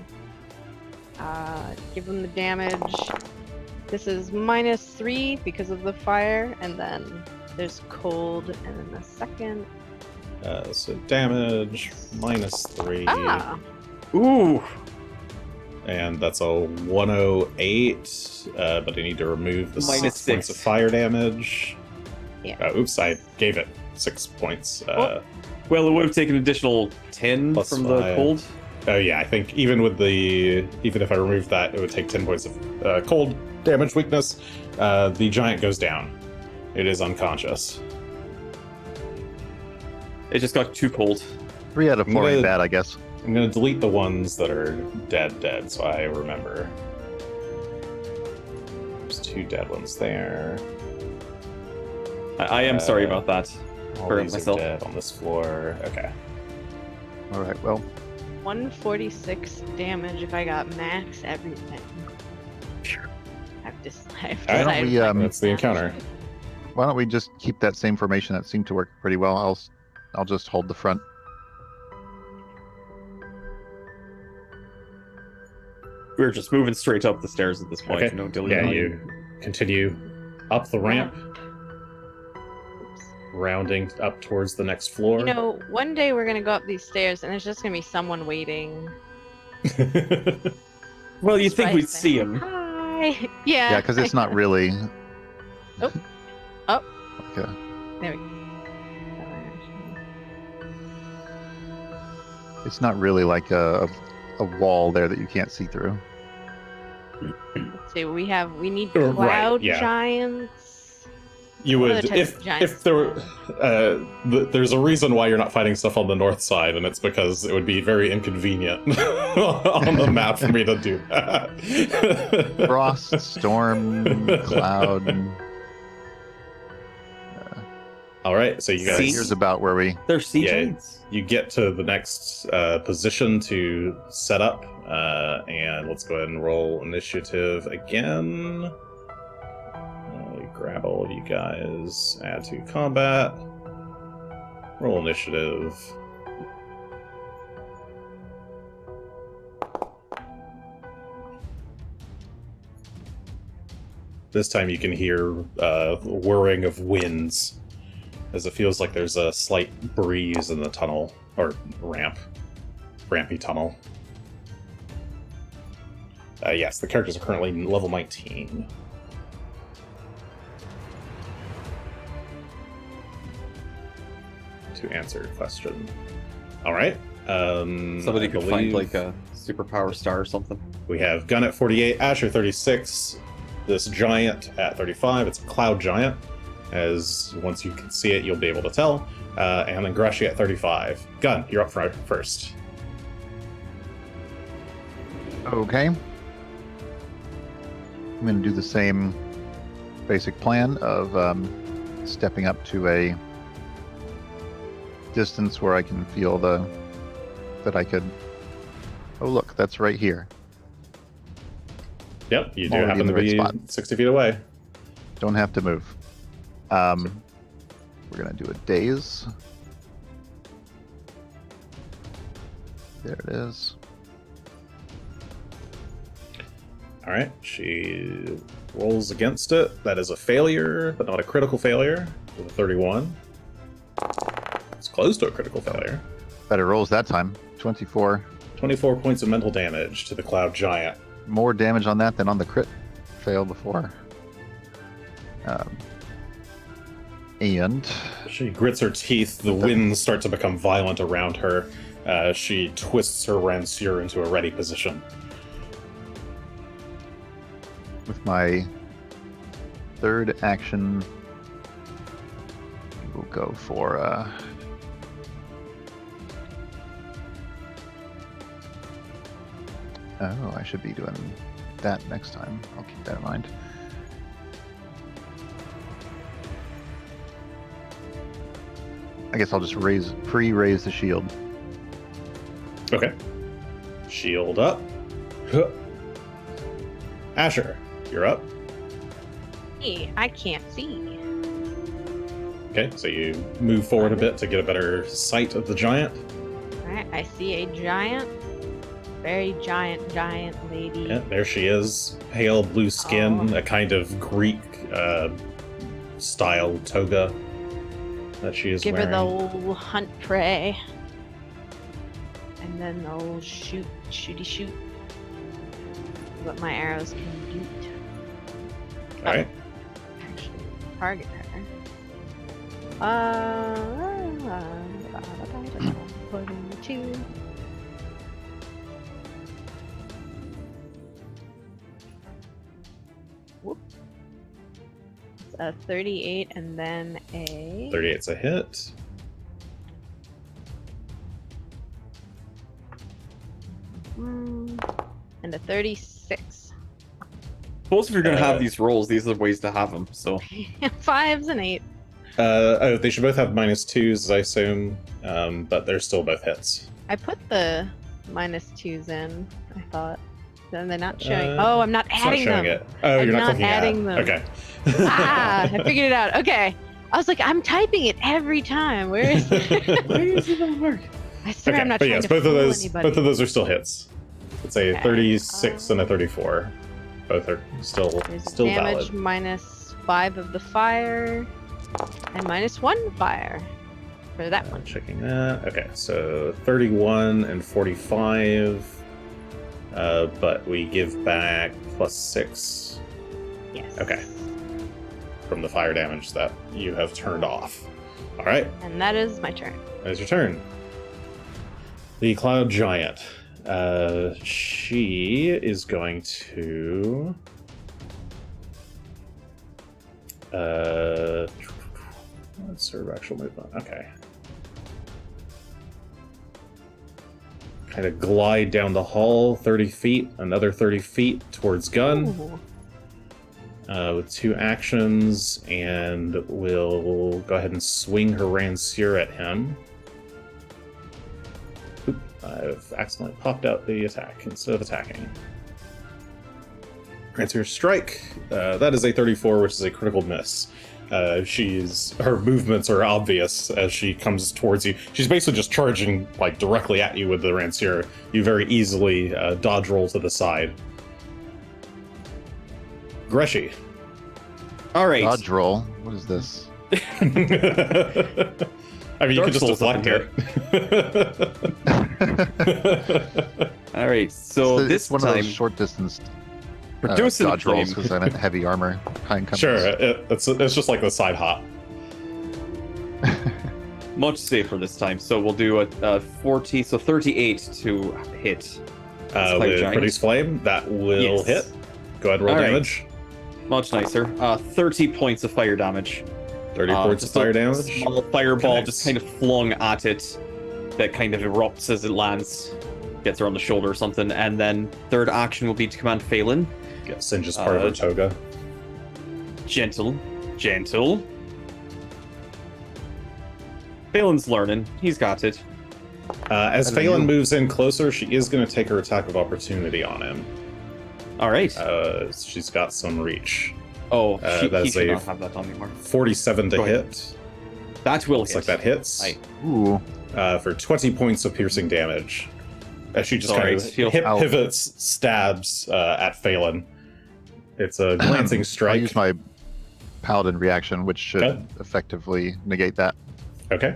Give him the damage. This is -3 because of the fire, and then there's cold, and then the second. So damage -3. Ah. Ooh. And that's a 108. But I need to remove the Minus 6 points of 6. fire damage. Yeah. Oops, I gave it 6 points. Well, it would have taken an additional 10 Plus from the 5. cold. Oh yeah, I think even if I removed that, it would take 10 points of cold damage weakness. The giant goes down. It is unconscious. It just got too cold. 3 out of 4 ain't Good. bad, I guess. I'm gonna delete the ones that are dead, so I remember. There's 2 dead ones there. I am sorry about that. All For these myself. are dead on this floor. Okay. All right, well, 146 damage if I got max everything. I've decided. Why don't we, That's the encounter. why don't we just keep that same formation? That seemed to work pretty well. I'll just hold the front. We're just moving straight up the stairs at this point. Okay. No Yeah, dilly-dallying. you continue up the ramp, rounding up towards the next floor. You know, one day we're gonna go up these stairs, and there's just gonna be someone waiting. Well, you'd Just think right we'd there. see him. Hi. Yeah. Yeah, because it's not really. Oh. Oh. Okay. There we go. It's not really like a wall there that you can't see through. Let's see. We need Right, cloud yeah. giants. You What would, other types of giants? if there were, there's a reason why you're not fighting stuff on the north side, and it's because it would be very inconvenient on the map for me to do that. Frost, storm, cloud. All right, so you guys, See? Here's about where we. They're sea Yeah. giants. you get to the next position to set up, and let's go ahead and roll initiative again. Grab all of you guys, add to combat, roll initiative. This time you can hear whirring of winds, as it feels like there's a slight breeze in the tunnel, or rampy tunnel. Yes, the characters are currently level 19. To answer your question. All right. Somebody I could find believe like a superpower star or something. we have Gunn at 48, Asher 36, this giant at 35. It's a cloud giant. As once you can see it, you'll be able to tell. And then Greshy at 35. Gunn, you're up first. Okay. I'm going to do the same basic plan of stepping up to a distance where I can feel that I could. Oh, look, that's right here. Yep, you do Already happen in to the right be spot. 60 feet away. Don't have to move. We're going to do a daze. There it is. All right, she rolls against it. That is a failure, but not a critical failure, with a 31. It's close to a critical failure. Better rolls that time. 24. 24 points of mental damage to the cloud giant. More damage on that than on the crit fail before. And She grits her teeth. The winds start to become violent around her. She twists her rancier into a ready position. with my third action, we'll go for oh, I should be doing that next time. I'll keep that in mind. I guess I'll just pre-raise the shield. Okay. Shield up. Huh. Asher, you're up. Hey, I can't see. Okay, so you move forward a bit to get a better sight of the giant. Alright, I see a giant. Very giant lady. Yeah, there she is. Pale blue skin, a kind of Greek style toga that she is Give wearing. her the old hunt prey. And then the old shooty. What my arrows can do. All right. Actually, target her. 42. Whoop. It's a 38 and then a 38's a hit. and a 36. Suppose if you're going to have these rolls, these are the ways to have them. So 5s and 8. They should both have -2s, I assume, but they're still both hits. I put the -2s in, I thought. Then they're not showing. Uh, I'm not It's not adding showing them. it. Oh, I'm you're not not clicking adding add. them. Okay. I figured it out. Okay. I was like, I'm typing it every time. Where is it? why is it not work? I swear Okay, I'm not but trying yes, to both of fool those, anybody. both of those are still hits. It's a Okay, 36 and a 34. Both are still There's valid. damage -5 of the fire and -1 fire for that one. Checking that. Okay, so 31 and 45. But we give back +6 Yes. Okay. from the fire damage that you have turned off. All right, And that is my turn. that is your turn. The Cloud Giant. She is going to. What's her actual movement? Okay. Kind of glide down the hall 30 feet, another 30 feet towards Gunn. Ooh. With 2 actions, and will go ahead and swing her rancier at him. Oop, I've accidentally popped out the attack instead of attacking. Rancier strike. That is a 34, which is a critical miss. Her movements are obvious as she comes towards you. She's basically just charging like directly at you with the rancier. You very easily dodge roll to the side. Greshy. All right. Dodge roll. What is this? I mean, you Dark can just Souls up deflect in it. All right. So It's this one of time, those short distance we're doing some dodge rolls because I'm in heavy armor behind companies. Sure, it's just like the side hop. much safer this time. So we'll do a 40, so 38 to hit. Cloud With Giant. Produce Flame, that will Yes. hit. Go ahead and roll All right. damage. Much nicer. 30 points of fire damage. 30 points of Just fire a damage. small fireball Connects. just kind of flung at it that kind of erupts as it lands. Gets her on the shoulder or something. And then third action will be to command Phelan. Yeah, Singe is part of her toga. Gentle. Phelan's learning. He's got it. As Better Phelan you. moves in closer, she is going to take her attack of opportunity on him. All right. She's got some reach. He that's should a- not have that on anymore. 47 to Go ahead. hit. That will Looks hit. like that hits. Aye. Ooh. For 20 points of piercing damage. As she just Sorry, kind of feel- Ow. pivots, stabs at Phelan. It's a glancing I'll strike. use my paladin reaction, which should Okay. effectively negate that Okay.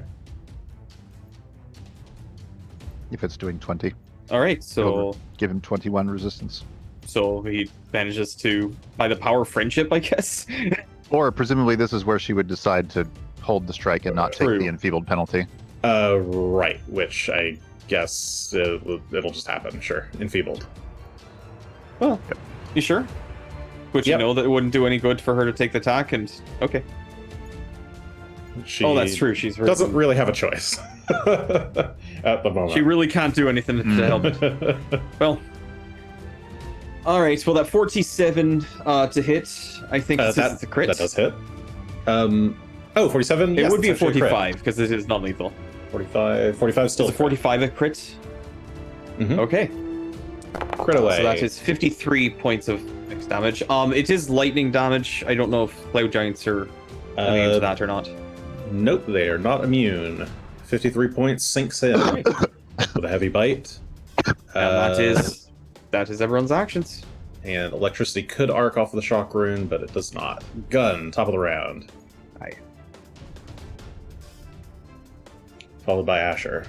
if it's doing 20. All right. So Give him 21 resistance. he manages to, by the power of friendship, I guess. Or presumably this is where she would decide to hold the strike and not take True. the enfeebled penalty. Right. Which I guess it'll just happen. Sure. Enfeebled. Well, you sure? Would you Yep. know that it wouldn't do any good for her to take the attack? And okay. She That's true. She's doesn't really have a choice at the moment. She really can't do anything to help it. Well. All right. Well, that 47 to hit. I think since it's a crit. That does hit. 47? It Yes, would be a that's actually crit. 45 because it is non-lethal. 45 still. Is a 45 a crit? Mhm. Okay. Crit away. So that is 53 points of mixed damage. It is lightning damage. I don't know if Cloud Giants are immune to that or not. Nope, they are not immune. 53 points sinks in with a heavy bite. And that is everyone's actions. And electricity could arc off of the shock rune, but it does not. Gun, top of the round. Aye. Followed by Asher.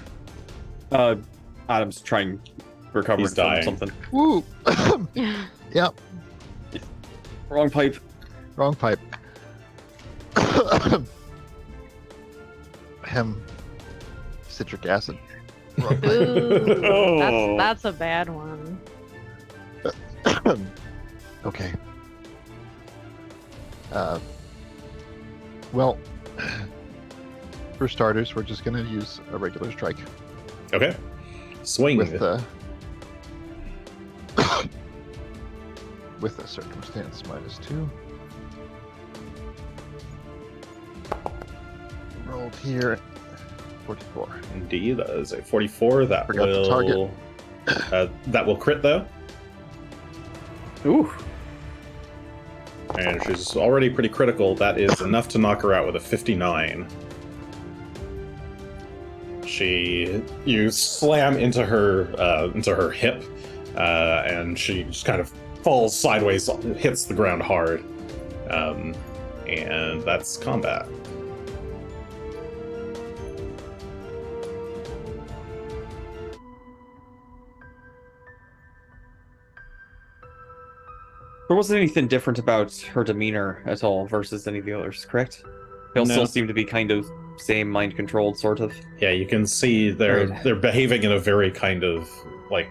Adam's trying to recover He's from dying. something. Woo! Yep, Wrong pipe. wrong pipe. Citric acid. Wrong pipe. Ooh, Oh. that's a bad one. Okay. Well, for starters, we're just gonna use a regular strike Okay. Swing. with the with the circumstance -2. Rolled here, 44. Indeed, that is a 44. That Forgot the will that will crit though. Ooh. And she's already pretty critical. That is enough to knock her out with a 59. You slam into her hip, and she just kind of falls sideways, hits the ground hard, and that's combat. There wasn't anything different about her demeanor at all versus any of the others, correct? They all No. still seem to be kind of same mind controlled, sort of. Yeah, you can see they're Right. they're behaving in a very kind of like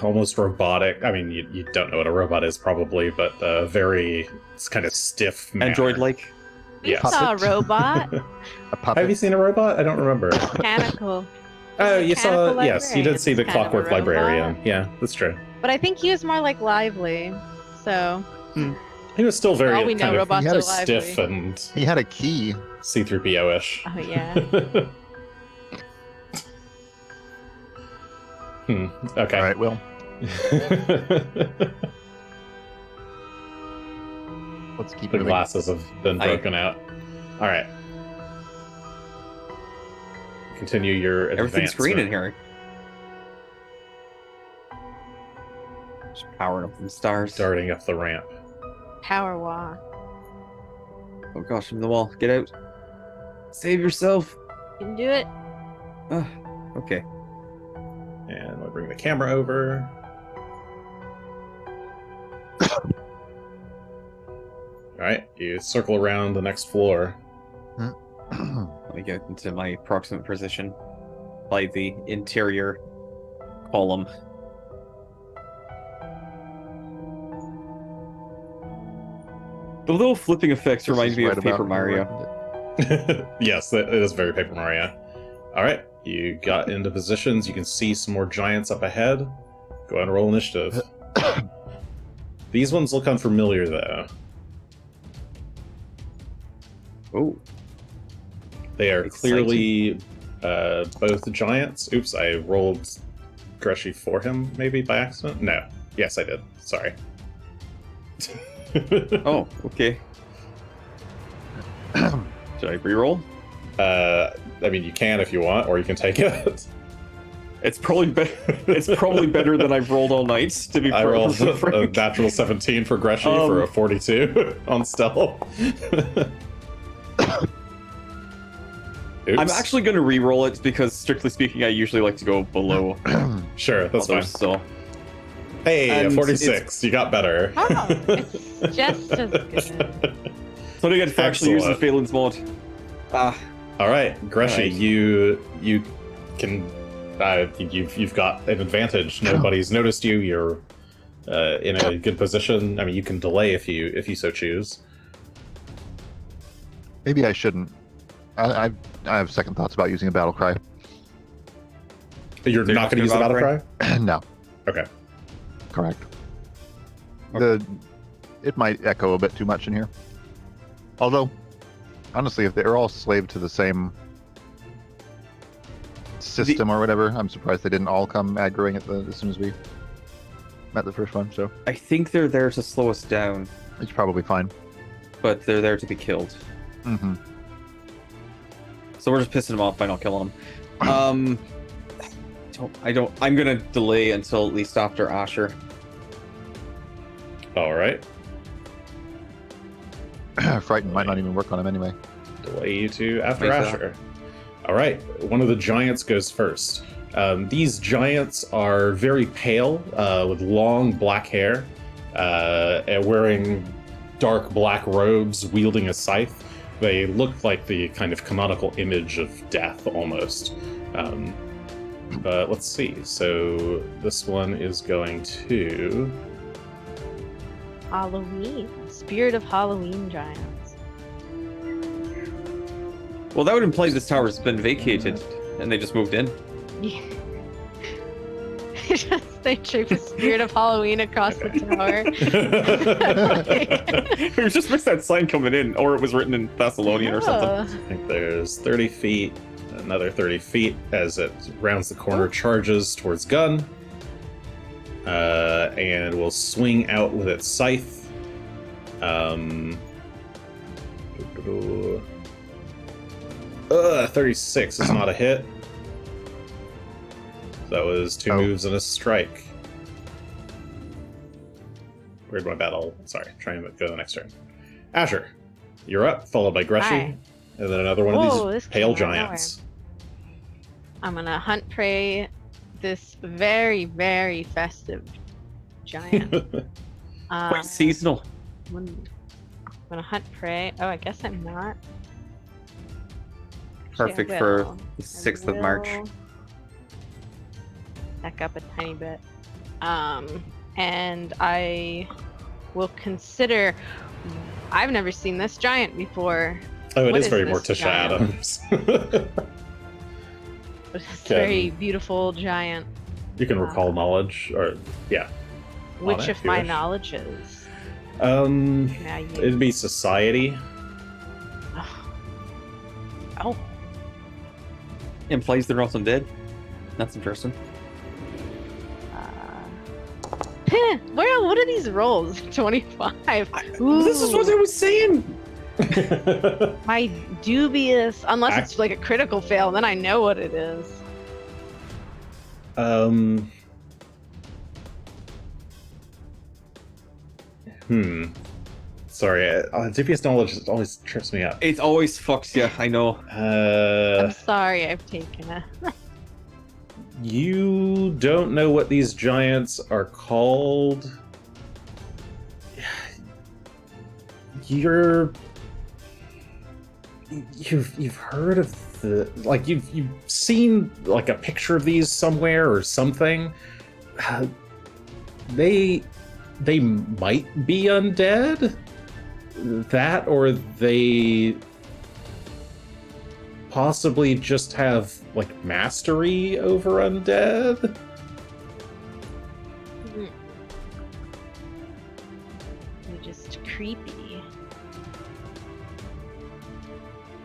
almost robotic. I mean, you don't know what a robot is probably, but very it's kind of stiff manner. Android-like. We Yes. saw a robot. A puppet. Have you seen a robot? I don't remember. Mechanical. Oh, you saw. Mechanical Yes, you did see the librarian. Kind of a Clockwork robot. Librarian. Yeah, that's true. But I think he was more like lively. So He was still very all we know, kind of robots he are had a lively. stiff and He had a key. C-3PO-ish. Oh yeah. Okay. All right, well, let's keep The moving. glasses have been Aye. broken out. All right. Continue your Everything's green in advancement. here. Just powering up from stars. Darting up the ramp. Power walk. Oh gosh, from the wall. Get out. Save yourself. You can do it. Okay. And we'll bring the camera over. Alright, you circle around the next floor. Let me get into my approximate position by the interior column. The little flipping effects This remind is me right of Paper about Mario. where Yes, it is very Paper Mario. Alright, you got into positions. You can see some more giants up ahead. Go ahead and roll initiative. These ones look unfamiliar, though. Oh, They are Exciting. clearly both giants. Oops, I rolled Greshy for him, maybe by accident? No. Yes, I did. Sorry. oh, okay. Should I reroll? I mean, you can if you want, or you can take it. It's probably it's probably better than I've rolled all night. To be I rolled perfectly a frank. natural 17 for Greshy for a 42 on stealth. Oops. I'm actually going to re-roll it because, strictly speaking, I usually like to go below Sure, that's others. fine. So Hey, a And 46. You got better. Oh, it's just as good. so again, for actually using Excellent. Phelan's mod. All right, Greshy, Right. you can you've got an advantage. Nobody's noticed you. You're in a good position. I mean, you can delay if you so choose. Maybe I shouldn't. I have second thoughts about using a battle cry. You're So you're not going to not use the gonna battle battle cry. No, Okay. correct. Okay. It might echo a bit too much in here. Although, honestly, if they're all slave to the same system or whatever, I'm surprised they didn't all come aggroing as soon as we met the first one, so I think they're there to slow us down, it's probably fine. but they're there to be killed. Mm-hmm. So we're just pissing them off by not killing them. I'm gonna delay until at least after Asher. All right. Frightened might not even work on him anyway. Delay you to after Makes Asher. All right. One of the giants goes first. These giants are very pale, with long black hair, and wearing dark black robes, wielding a scythe. They look like the kind of canonical image of death, almost. But let's see. So this one is going to... Halloween. Spirit of Halloween giants. Well, that would imply this tower's been vacated, and they just moved in. Yeah. They troop a Spirit of Halloween across the tower. We just missed that sign coming in, or it was written in Thessalonian or something. Oh. I think there's 30 feet, another 30 feet as it rounds the corner, charges towards Gunn, and will swing out with its scythe. 36 is not a hit. That was two moves and a strike. Where'd my battle? Sorry, try and go the next turn. Asher, you're up, followed by Greshy, Hi. and then another one Whoa, of this these pale came out of giants. I'm gonna hunt prey this very, very festive giant. Quite seasonal. I'm gonna hunt prey. Oh, I guess I'm not. Perfect Actually, I for will. the I 6th of March. will back up a tiny bit. And I will consider. I've never seen this giant before. Oh, it What is is very this Morticia giant? Adams. This very beautiful giant. You can recall knowledge, or yeah. Which it, of if you my wish. knowledge is? Now you. It'd be society. Oh, Implies they're not undead. That's interesting. what are these rolls? 25. This is what I was saying! My dubious, unless it's like a critical fail, then I know what it is. Sorry, dubious knowledge always trips me up. It always fucks you, I know. I'm sorry, I've taken it. You don't know what these giants are called. You've heard of the, like, you've seen like a picture of these somewhere or something. They might be undead. That, or they possibly just have like mastery over undead. They're just creepy.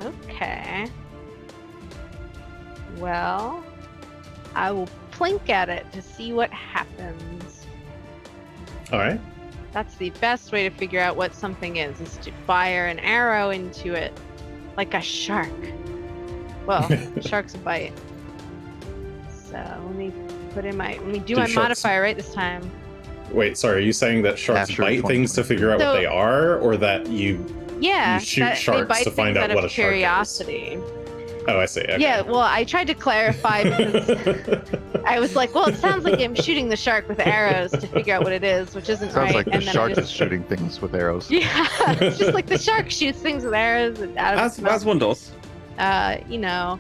Okay. Well, I will plink at it to see what happens. All right. That's the best way to figure out what something is to fire an arrow into it like a shark. Well, sharks bite. So let me do my sharks- modifier right this time. Wait, sorry. Are you saying that sharks Asher bite things to figure out what So- they are, or that you Yeah, You shoot that they sharks bite to find things out out what of a shark is? curiosity. Oh, I see. Okay. Yeah, well, I tried to clarify because I was like, well, it sounds like I'm shooting the shark with arrows to figure out what it is, which isn't Sounds right. like the and then I shark just... is shooting things with arrows. Yeah, it's just like the shark shoots things with arrows and out of its As one does. mouth. You know,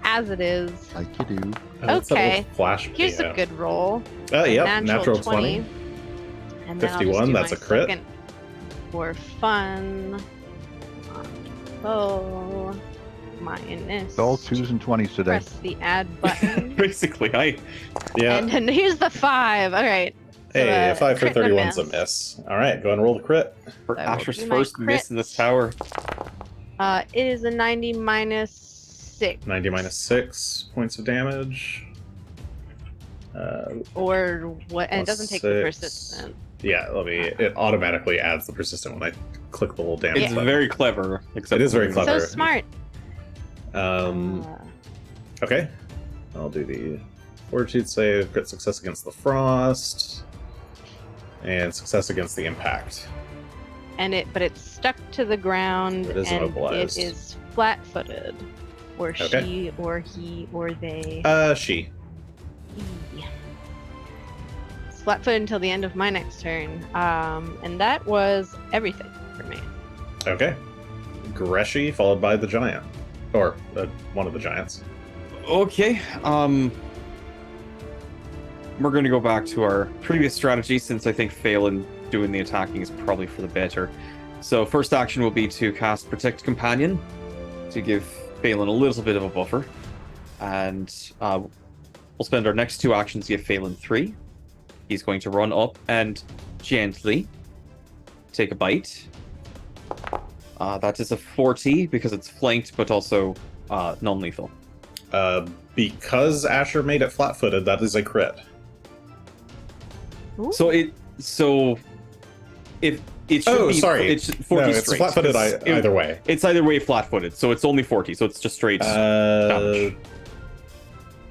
as it is. Like you do. Oh, it's that Okay. little flash. Here's a good roll. Oh, A yep. Natural 20. And then I'll just 51, do that's my a crit. second for fun. Oh, minus. All 2s and 20s today. Press the add button. Basically, Yeah. And then here's the 5. All right. So, Hey, a 5 for crit and 31's a miss. All right, go and roll the crit. for I will Asher's do my first miss in this crits. tower. It is a 90 minus 6. 90 minus 6 points of damage. Or what? And it doesn't take the 6. persistent. Yeah, it automatically adds the persistent when I click the little damage It's button. very clever. Except It is very for- clever. So smart. Okay. I'll do the fortitude save, crit success against the frost, and success against the impact. But it's stuck to the ground, It is and immobilized. it is flat-footed, or Okay. she, or he, or they. She. He. It's flat-footed until the end of my next turn, and that was everything for me. Okay. Greshy, followed by the giant. Or one of the giants. Okay. We're going to go back to our previous strategy since I think Phelan doing the attacking is probably for the better. So first action will be to cast Protect Companion to give Phelan a little bit of a buffer. And we'll spend our next 2 actions to give Phelan 3. He's going to run up and gently take a bite. That is a 40 because it's flanked, but also non-lethal. Because Asher made it flat-footed, that is a crit. Ooh. So it should be sorry. It's 40 No, it's straight, flat-footed 'cause either way. It's either way flat-footed, so it's only 40, so it's just straight damage.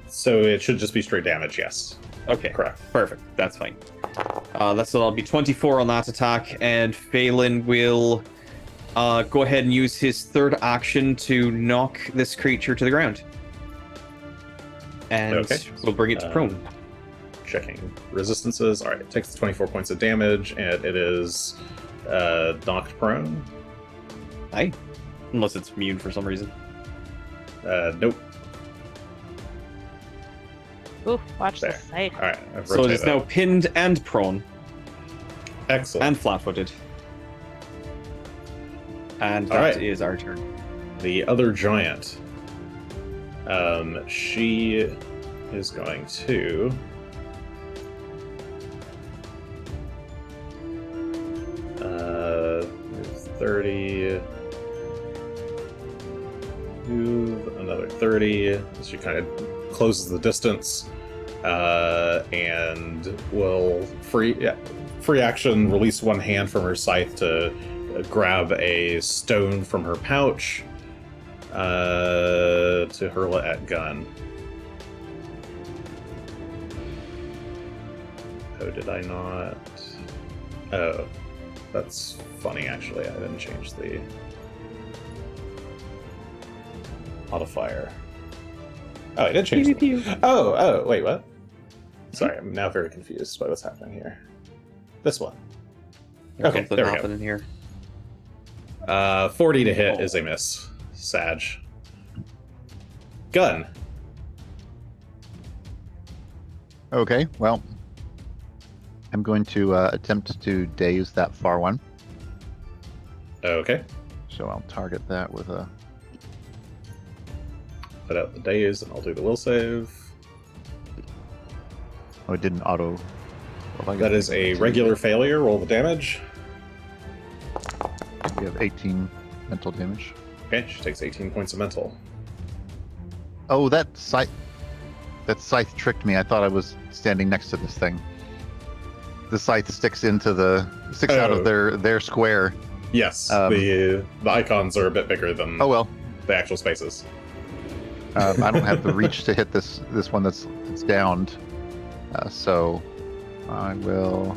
So it should just be straight damage, yes. Okay, Correct. perfect. That's fine. That'll be 24 on that attack, and Phelan will go ahead and use his third action to knock this creature to the ground. And Okay. we'll bring it to prone. Checking resistances. Alright, it takes 24 points of damage, and it is knocked prone. Aye. Unless it's immune for some reason. Nope. Ooh, watch There. the sight. Alright, I've So it rotated is now pinned and prone Excellent. and flat-footed. And that is Alright. our turn. The other giant. She is going to... move 30... Move another 30. She kind of closes the distance. And will free action release one hand from her scythe to grab a stone from her pouch to hurl it at Gunn. Oh, did I not? Oh, that's funny actually. I didn't change the modifier. Oh, I did change the... Oh, wait, what? Sorry, I'm now very confused by what's happening here. This one. There's Okay, something there we go. happening here. 40 to hit is a miss. Sag. Gunn. Okay, well, I'm going to attempt to daze that far one. Okay. So I'll target that with a... Put out the daze, and I'll do the will save. Oh, it didn't auto... Well, I That got is a regular failure. Roll the damage. We have 18 mental damage. Okay, she takes 18 points of mental. Oh, that scythe tricked me. I thought I was standing next to this thing. The scythe sticks out of their square. Yes, The icons are a bit bigger than Oh well. the actual spaces. I don't have the reach to hit this one that's downed. So I will.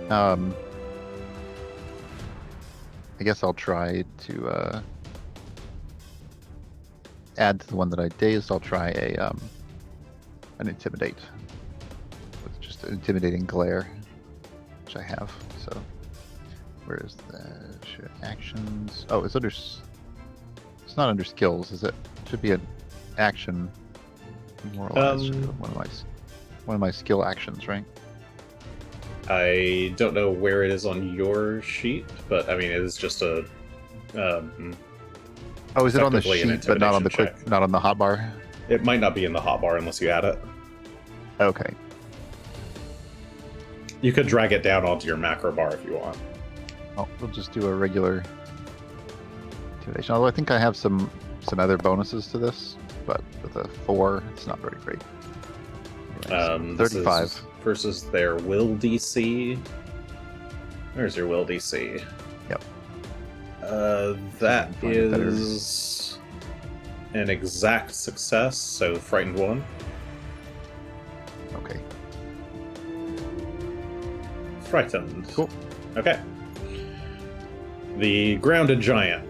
I guess I'll try to add to the one that I dazed. I'll try an intimidate with just an intimidating glare, which I have. So where is the actions? Oh, it's under. It's not under skills, is it? Should be an action. More or less, one of my skill actions, right? I don't know where it is on your sheet, but I mean, it is just a. Oh, is it on the effectively an sheet, but not on the intimidation check. not on the hotbar? It might not be in the hotbar unless you add it. Okay. You could drag it down onto your macro bar if you want. Well, we'll just do a regular intimidation. Although I think I have some other bonuses to this. but with a 4, it's not very great. Anyways, This 35. is versus their will DC. There's your will DC. Yep. That Find it better. is an exact success, so frightened 1. Okay. Frightened. Cool. Okay. The grounded giant.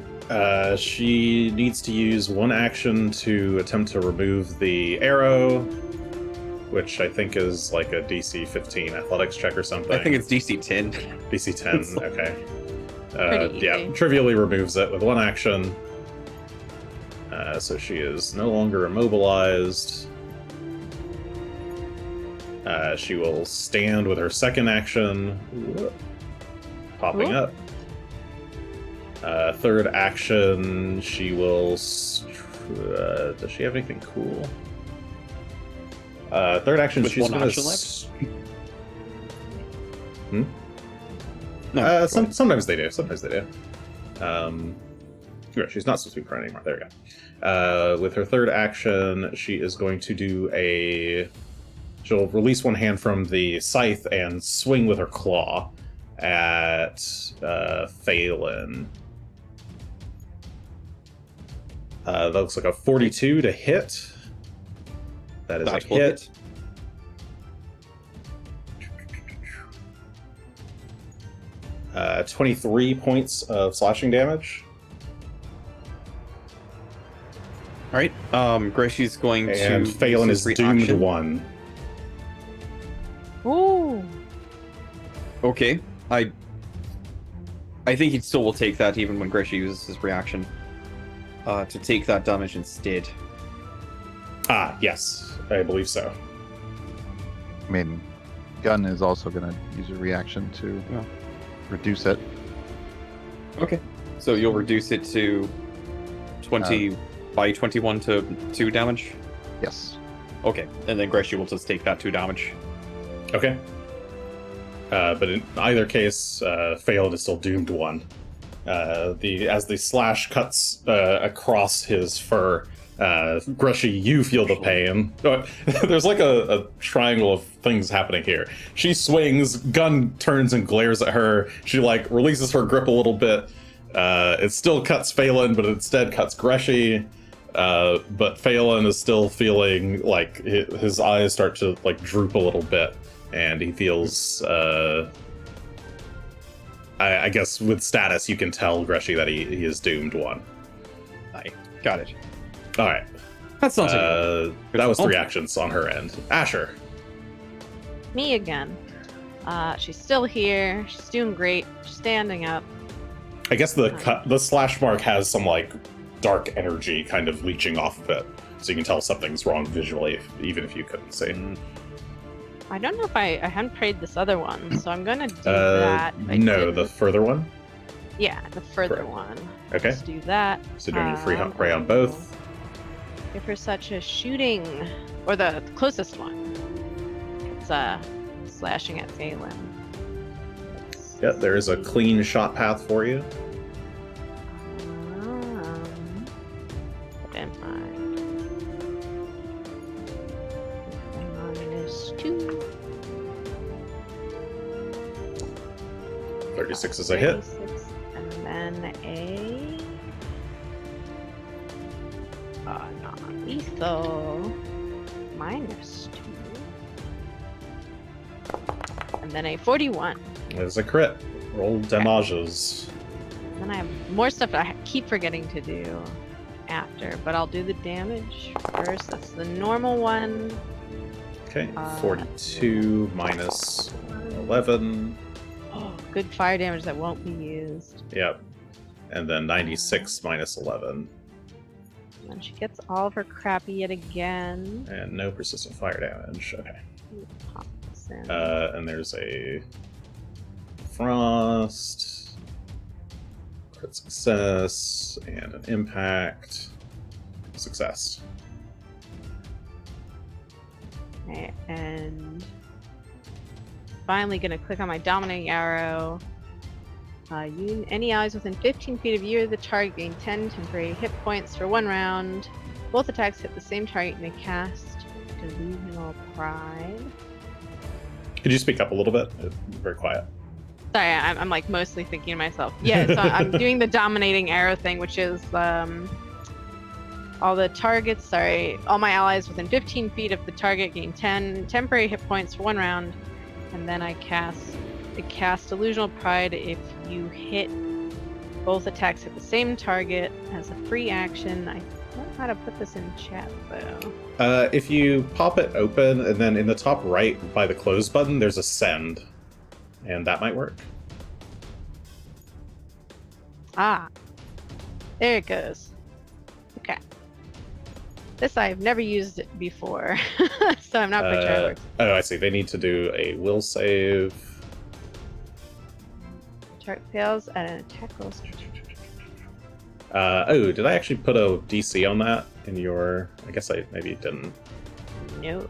She needs to use 1 action to attempt to remove the arrow, which I think is like a DC 15 athletics check or something. I think it's DC 10. DC 10, okay. Pretty Yeah, easy. trivially removes it with 1 action. So she is no longer immobilized. She will stand with her second action. Whoop. Popping Whoop. up. Third action, she will... does she have anything cool? Third action, With she's 1 gonna... action left? Hmm? No, go ahead. Sometimes they do. Sometimes they do. Yeah, she's not supposed to be prone anymore. There we go. With her third action, she is going to do a... She'll release 1 hand from the scythe and swing with her claw at Phelan. That looks like a 42 to hit. That is That a will hit. 23 points of slashing damage. All right. Greshy's going And to Phelan use is his doomed reaction. 1. Ooh. Okay. I think he still will take that even when Greshy uses his reaction. To take that damage instead. Ah, yes. I believe so. I mean, Gunn is also going to use a reaction to Yeah. reduce it. Okay. So you'll reduce it to 20 by 21 to 2 damage? Yes. Okay. And then Greshy will just take that 2 damage. Okay. But in either case, Phelan is still doomed 1. As the slash cuts across his fur, Greshy, you feel the pain. There's like a triangle of things happening here. She swings, Gunn turns and glares at her. She like releases her grip a little bit. It still cuts Phelan, but instead cuts Greshy. But Phelan is still feeling like his eyes start to like droop a little bit, and he feels. I guess with status, you can tell Greshy that he is doomed 1. Aye. Got it. All right. That's not too bad. That was 3 actions on her end. Asher. Me again. She's still here. She's doing great. She's standing up. I guess the slash mark has some like dark energy kind of leeching off of it, so you can tell something's wrong visually, even if you couldn't see. I don't know if I hadn't prayed this other one, so I'm gonna do that. I No, didn't- the further one. Yeah, the further Correct. one. Okay. Let's do that. So doing your free hunt prey on both. Give her such a shooting, or the closest one. It's slashing at Phelan. Yeah, there is a clean shot path for you. Put in mind. -2. 36 is a hit. 36, and then a non-lethal -2, and then a 41. There's a crit. Roll damages. Then I have more stuff I keep forgetting to do after, but I'll do the damage first. That's the normal one. Okay, 42 minus 11. Oh, good fire damage that won't be used. Yep. And then 96 minus 11. And then she gets all of her crappy yet again. And no persistent fire damage. Okay. Pop this in. And there's a frost, crit success, and an impact. Success. And finally gonna click on my dominating arrow. Any allies within 15 feet of you or the target gain 10 temporary hit points for 1 round. Both attacks hit the same target and they cast Delusional Pride. Could you speak up a little bit? Very quiet. Sorry, I'm like mostly thinking to myself. Yeah, so I'm doing the dominating arrow thing, which is all the targets, all my allies within 15 feet of the target gain 10 temporary hit points for 1 round, and then I cast Delusional Pride if you hit both attacks at the same target as a free action. I don't know how to put this in chat though. If you pop it open and then in the top right by the close button, there's a send, and that might work. Ah, there it goes. Okay. This I've never used it before, so I'm not quite sure how it works. Oh, I see. They need to do a will save. Target fails at an attack roll. Oh, did I actually put a DC on that in your... I guess I maybe didn't. No.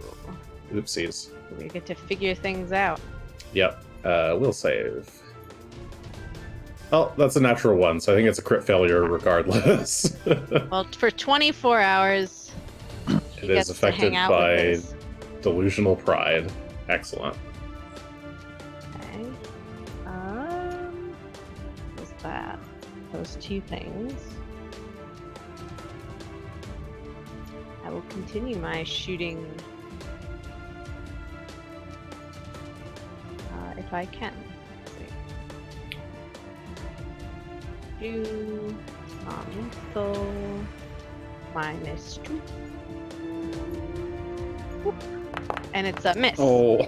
Oopsies. We get to figure things out. Yep. Will save. Oh, that's a natural 1, so I think it's a crit failure regardless. Well, for 24 hours, It is affected by Delusional Pride. Excellent. Okay. What's that? Those 2 things. I will continue my shooting if I can. Let's see. Do non-lethal -2. Whoop. And it's a miss. Oh,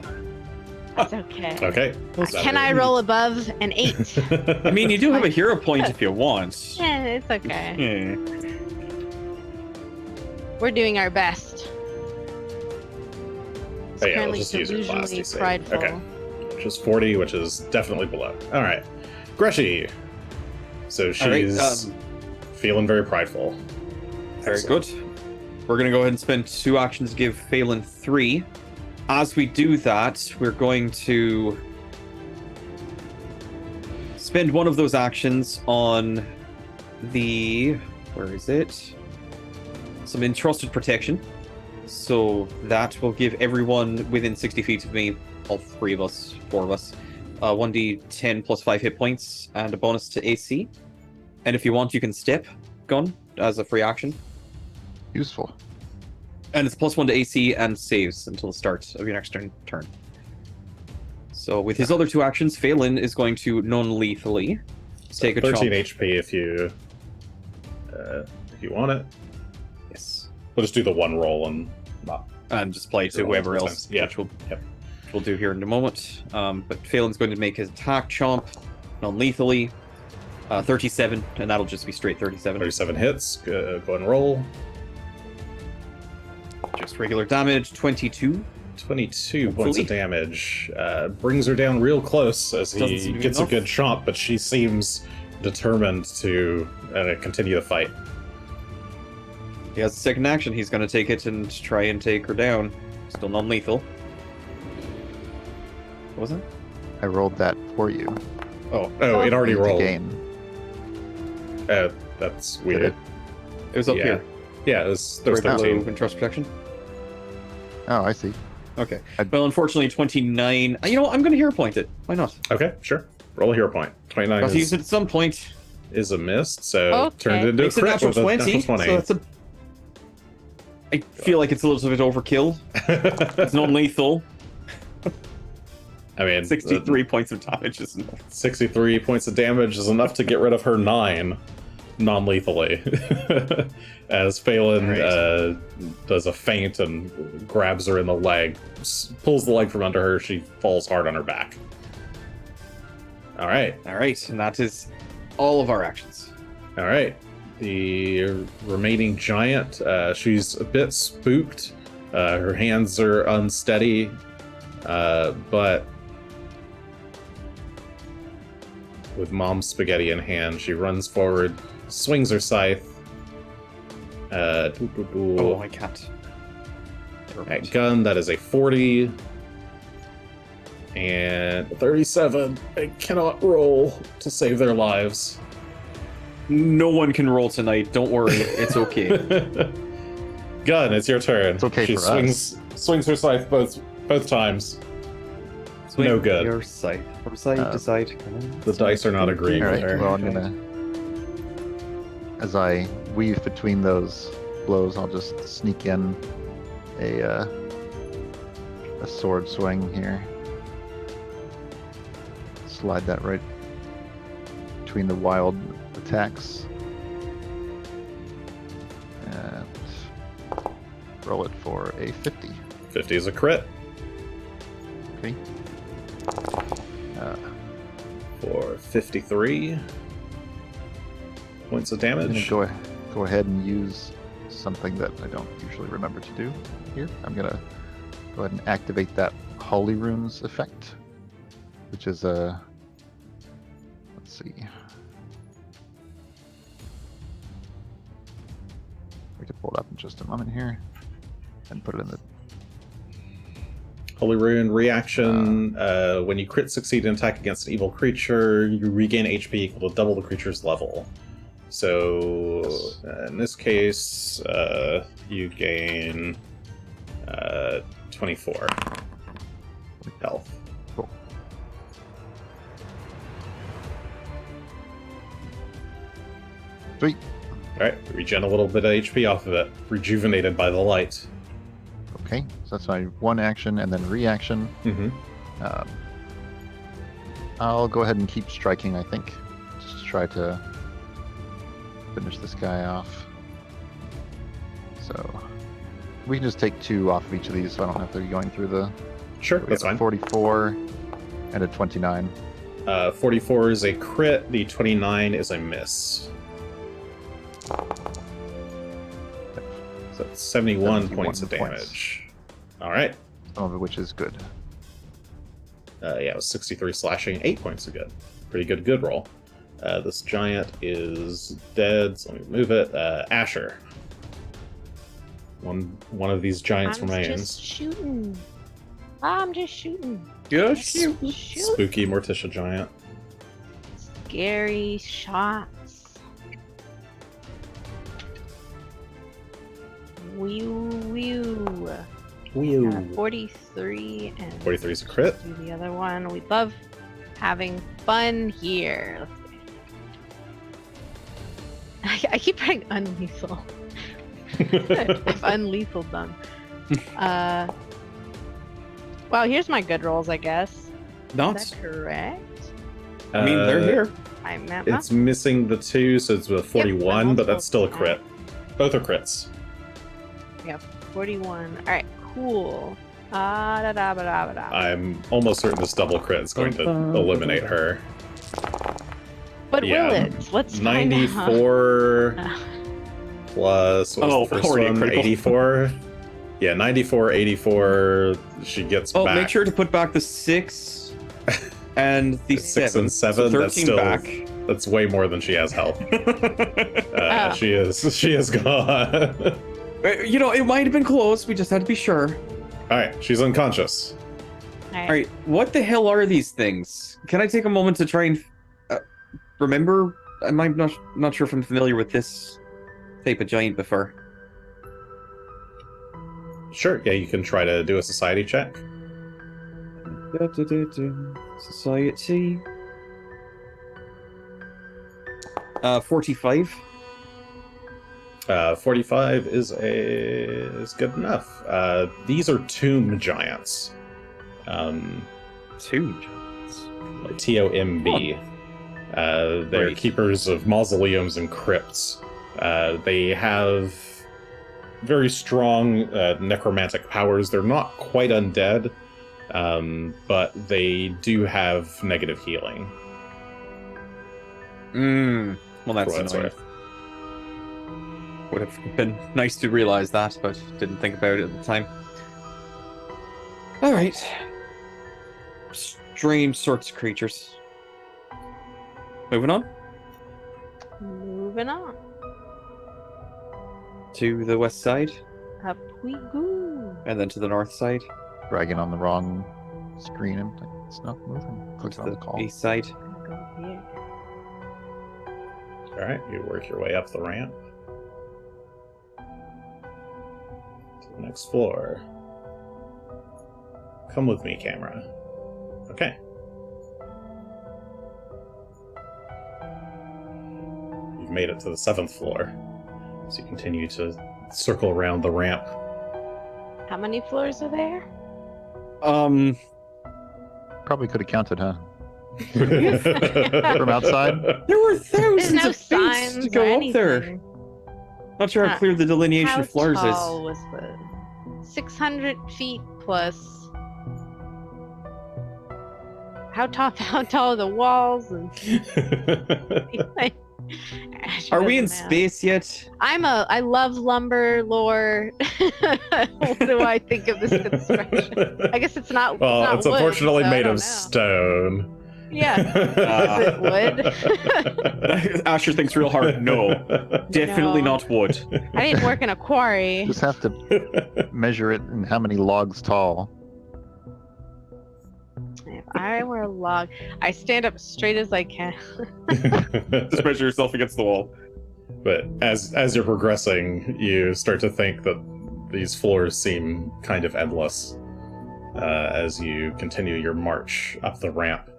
That's okay. Okay. Can I roll above an 8? I mean, you do have a hero point if you want. Yeah, it's okay. Yeah. We're doing our best. It's Oh, yeah, we'll currently just use your class delusionally DC. prideful. Okay. Which is 40, which is definitely below. All right. Greshy. So she's feeling very prideful. Very Excellent. good. We're going to go ahead and spend 2 actions to give Phelan 3. As we do that, we're going to spend one of those actions on the... Where is it? Some entrusted protection. So that will give everyone within 60 feet of me, all 4 of us, 1d10 plus 5 hit points and a bonus to AC. And if you want, you can step Gunn as a free action. Useful. And it's plus 1 to AC and saves until the start of your next turn. So with his other 2 actions, Phelan is going to non-lethally take a 13 chomp. HP if you want it. Yes. We'll just do the 1 roll and not. And just play to Roll whoever multiple else, times. Yeah. which we'll, Yep. we'll do here in a moment. But Phelan's going to make his attack chomp non-lethally. 37, and that'll just be straight 37. 37 hits. Go and roll. Just regular damage, 22. 22 points Hopefully. of damage. Brings her down real close as Doesn't he seem to be gets a enough. good chomp, but she seems determined to continue the fight. He has a second action. He's going to take it and try and take her down. Still non-lethal. What was it? I rolled that for you. Oh, it already To rolled. gain. That's Did weird. it? It was up Yeah. here. Yeah, there's Right below 13. Entrust protection. Oh, I see. Okay. I'd- Well, unfortunately, 29. You know what? I'm going to hero point it. Why not? Okay, sure. Roll a hero point. 29 I'll use it at some point. is a miss, so Okay. turned into Makes a it crit natural with a 20. natural 20. So that's a. I feel like it's a little bit overkill. It's non-lethal. I mean, 63 points of damage is enough. 63 points of damage is enough to get rid of her 9 non-lethally. As Phelan does a feint and grabs her in the leg, pulls the leg from under her, she falls hard on her back. All right. All right, and that is all of our actions. All right. The remaining giant, she's a bit spooked. Her hands are unsteady, but with Mom's spaghetti in hand, she runs forward, swings her scythe. Oh, I can't. Never At mind. Gunn, that is a 40. And 37. I cannot roll to save their lives. No one can roll tonight. Don't worry, it's okay. Gunn, it's your turn. It's okay She for swings her scythe both times. Swing No good. Your side. From side to side. The dice are not agreeing All with right. her. Well, I'm gonna, as I weave between those blows, I'll just sneak in a sword swing here. Slide that right between the wild attacks. And roll it for a 50. 50 is a crit Okay. for 53 points of I'm damage. gonna go ahead and use something that I don't usually remember to do here. I'm gonna go ahead and activate that Holy Runes effect, which is a, let's see. We can pull it up in just a moment here and put it in the. Holy Rune reaction. When you crit succeed in attack against an evil creature, you regain HP equal to double the creature's level. So in this case, you gain 24 health. Cool. Sweet. Alright, regen a little bit of HP off of it, rejuvenated by the light. Okay, so that's my one action and then reaction. Mm-hmm. I'll go ahead and keep striking, I think. Just to try to finish this guy off. So we can just take 2 off of each of these so I don't have to be going through the. Sure, We that's got a fine. 44 and a 29. 44 is a crit, the 29 is a miss. So that's 71 points of damage. Alright. Some of it which is good. Yeah, it was 63 slashing, 8 points of good. Pretty good roll. This giant is dead, so let me move it. Asher. One of these giants I'm remains. just shooting. I'm just shooting. Just Shoot. Spooky Morticia giant. Scary shots. Whew. 43 and 43 is a crit. do the other one. We love having fun here. I keep writing unlethal. I've unlethal them. Well, here's my good rolls, I guess. Is Nuts. that correct? I mean, they're here. I'm at It's missing the 2, so it's a 41, I'm but also that's still a at crit. Both are crits. 41. All right, cool. Da-da-ba-da-ba-da. I'm almost certain this double crit is going to eliminate her. But yeah, will it? Let's find out. 94 plus what was the first already a one? critical. 84. Yeah, 94, 84. She gets Oh, back. make sure to put back the 6 and the 6 7. and 7. So 13 That's still back. That's way more than she has health. Oh. She is gone. You know, it might have been close. We just had to be sure. All right, she's unconscious. All All right, what the hell are these things? Can I take a moment to try and remember? I'm not sure if I'm familiar with this type of giant before. Sure. Yeah, you can try to do a society check. Society. 45. 45 is good enough. These are tomb giants. Tomb giants. Like TOMB. They're Right. keepers of mausoleums and crypts. They have very strong necromantic powers. They're not quite undead, but they do have negative healing. Well, that's for what it's annoying. worth. Would have been nice to realize that, but didn't think about it at the time. All right. Strange sorts of creatures. Moving on Moving on. to the west side, Up we go. and then to the north side, Dragging on the wrong screen. And it's not moving. Clicks to on the the call. east side. Go here. All right, you work your way up the ramp. Next floor. Come with me, camera. Okay. You've made it to the 7th floor. So you continue to circle around the ramp. How many floors are there? Probably could have counted, huh? From From outside? There were There's thousands no of feet signs to or go up anything. there. Not sure how clear the delineation How of floors tall was the 600 feet plus? How tall are the walls? And like, is. Are we in doesn't matter. space yet? I love lumber lore. What do I think of this construction? I guess it's not. Well, not it's wood, unfortunately so I made don't of know. stone. Yeah. Is it wood? Asher thinks real hard. No, definitely No. not wood. I didn't work in a quarry. Just have to measure it in how many logs tall. If I were a log, I stand up straight as I can. Just measure yourself against the wall. But as you're progressing, you start to think that these floors seem kind of endless as you continue your march up the ramp.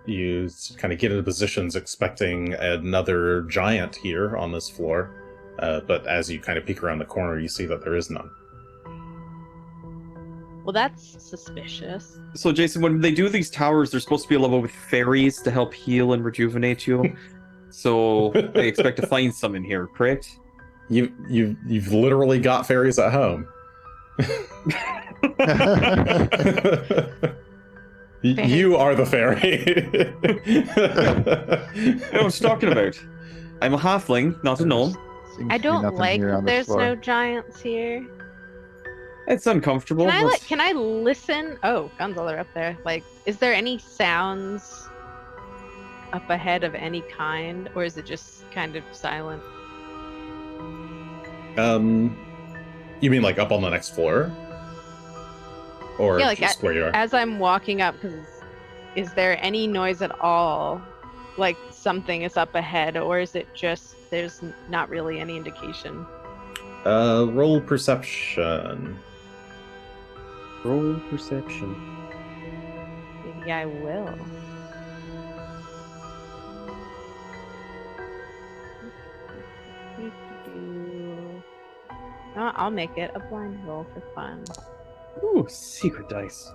You kind of get into positions expecting another giant here on this floor, but as you kind of peek around the corner, you see that there is none. Well, that's suspicious. So, Jason, when they do these towers, they're supposed to be level with fairies to help heal and rejuvenate you. So, I expect to find some in here, correct? You've literally got fairies at home. You are the fairy. I was talking about. I'm a halfling, not a gnome. Seems to I be don't nothing like here that on this there's floor. no giants here. It's uncomfortable. Can I but- can I listen? Oh, guns all are up there. Like, is there any sounds up ahead of any kind, or is it just kind of silent? You mean like up on the next floor? Or Yeah, like just where you are? As I'm walking up, because is there any noise at all? Like something is up ahead, or is it just there's not really any indication? Roll perception. Roll perception. Maybe I will. No, I'll make it a blind roll for fun. Ooh, secret dice.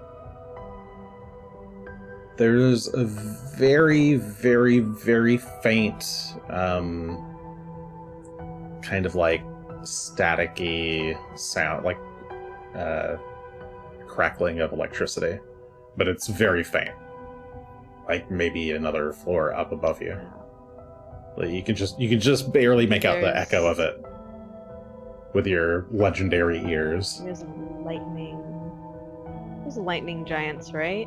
There's a very, very, very faint, kind of like staticky sound, like crackling of electricity, but it's very faint, like maybe another floor up above you. Like you can just barely make out the There's- echo of it with your legendary ears. There's lightning. There's lightning giants, right?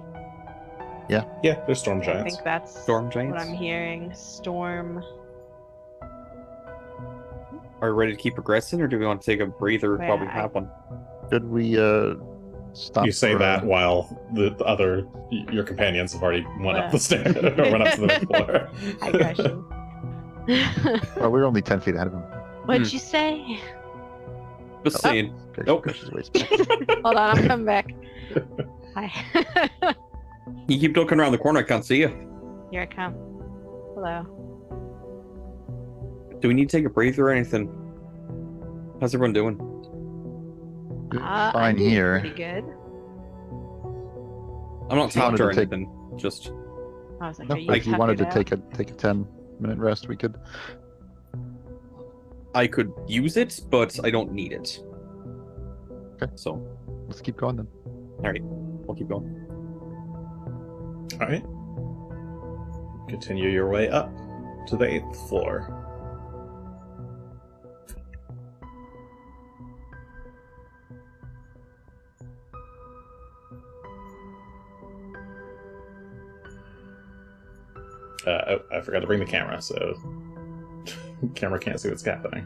Yeah, there's storm I giants. think that's Storm what giants. I'm hearing. Storm. Are we ready to keep progressing, or do we want to take a breather while we Yeah, have one? Should we stop? You say for, that while the other your companions have already went up the stairs or went up to the next floor. Hi, Greshy. Well, we're only 10 feet ahead of him. What'd you say? Just saying. Gresh- Nope. Gresh is way back. Hold on, I'm coming back. Hi. You keep looking around the corner, I can't see you. Here I come. Hello. Do we need to take a breather or anything? How's everyone doing? I'm Fine doing here. Pretty good. I'm not If you wanted tapped or to take- anything. Just I was like, No, are you But if you wanted to tuckered take a 10-minute rest, we could. I could use it, but I don't need it. Okay. So, Let's keep going then. we'll keep going. All right. Continue your way up to the 8th floor. Oh, I forgot to bring the camera, so camera can't see what's happening.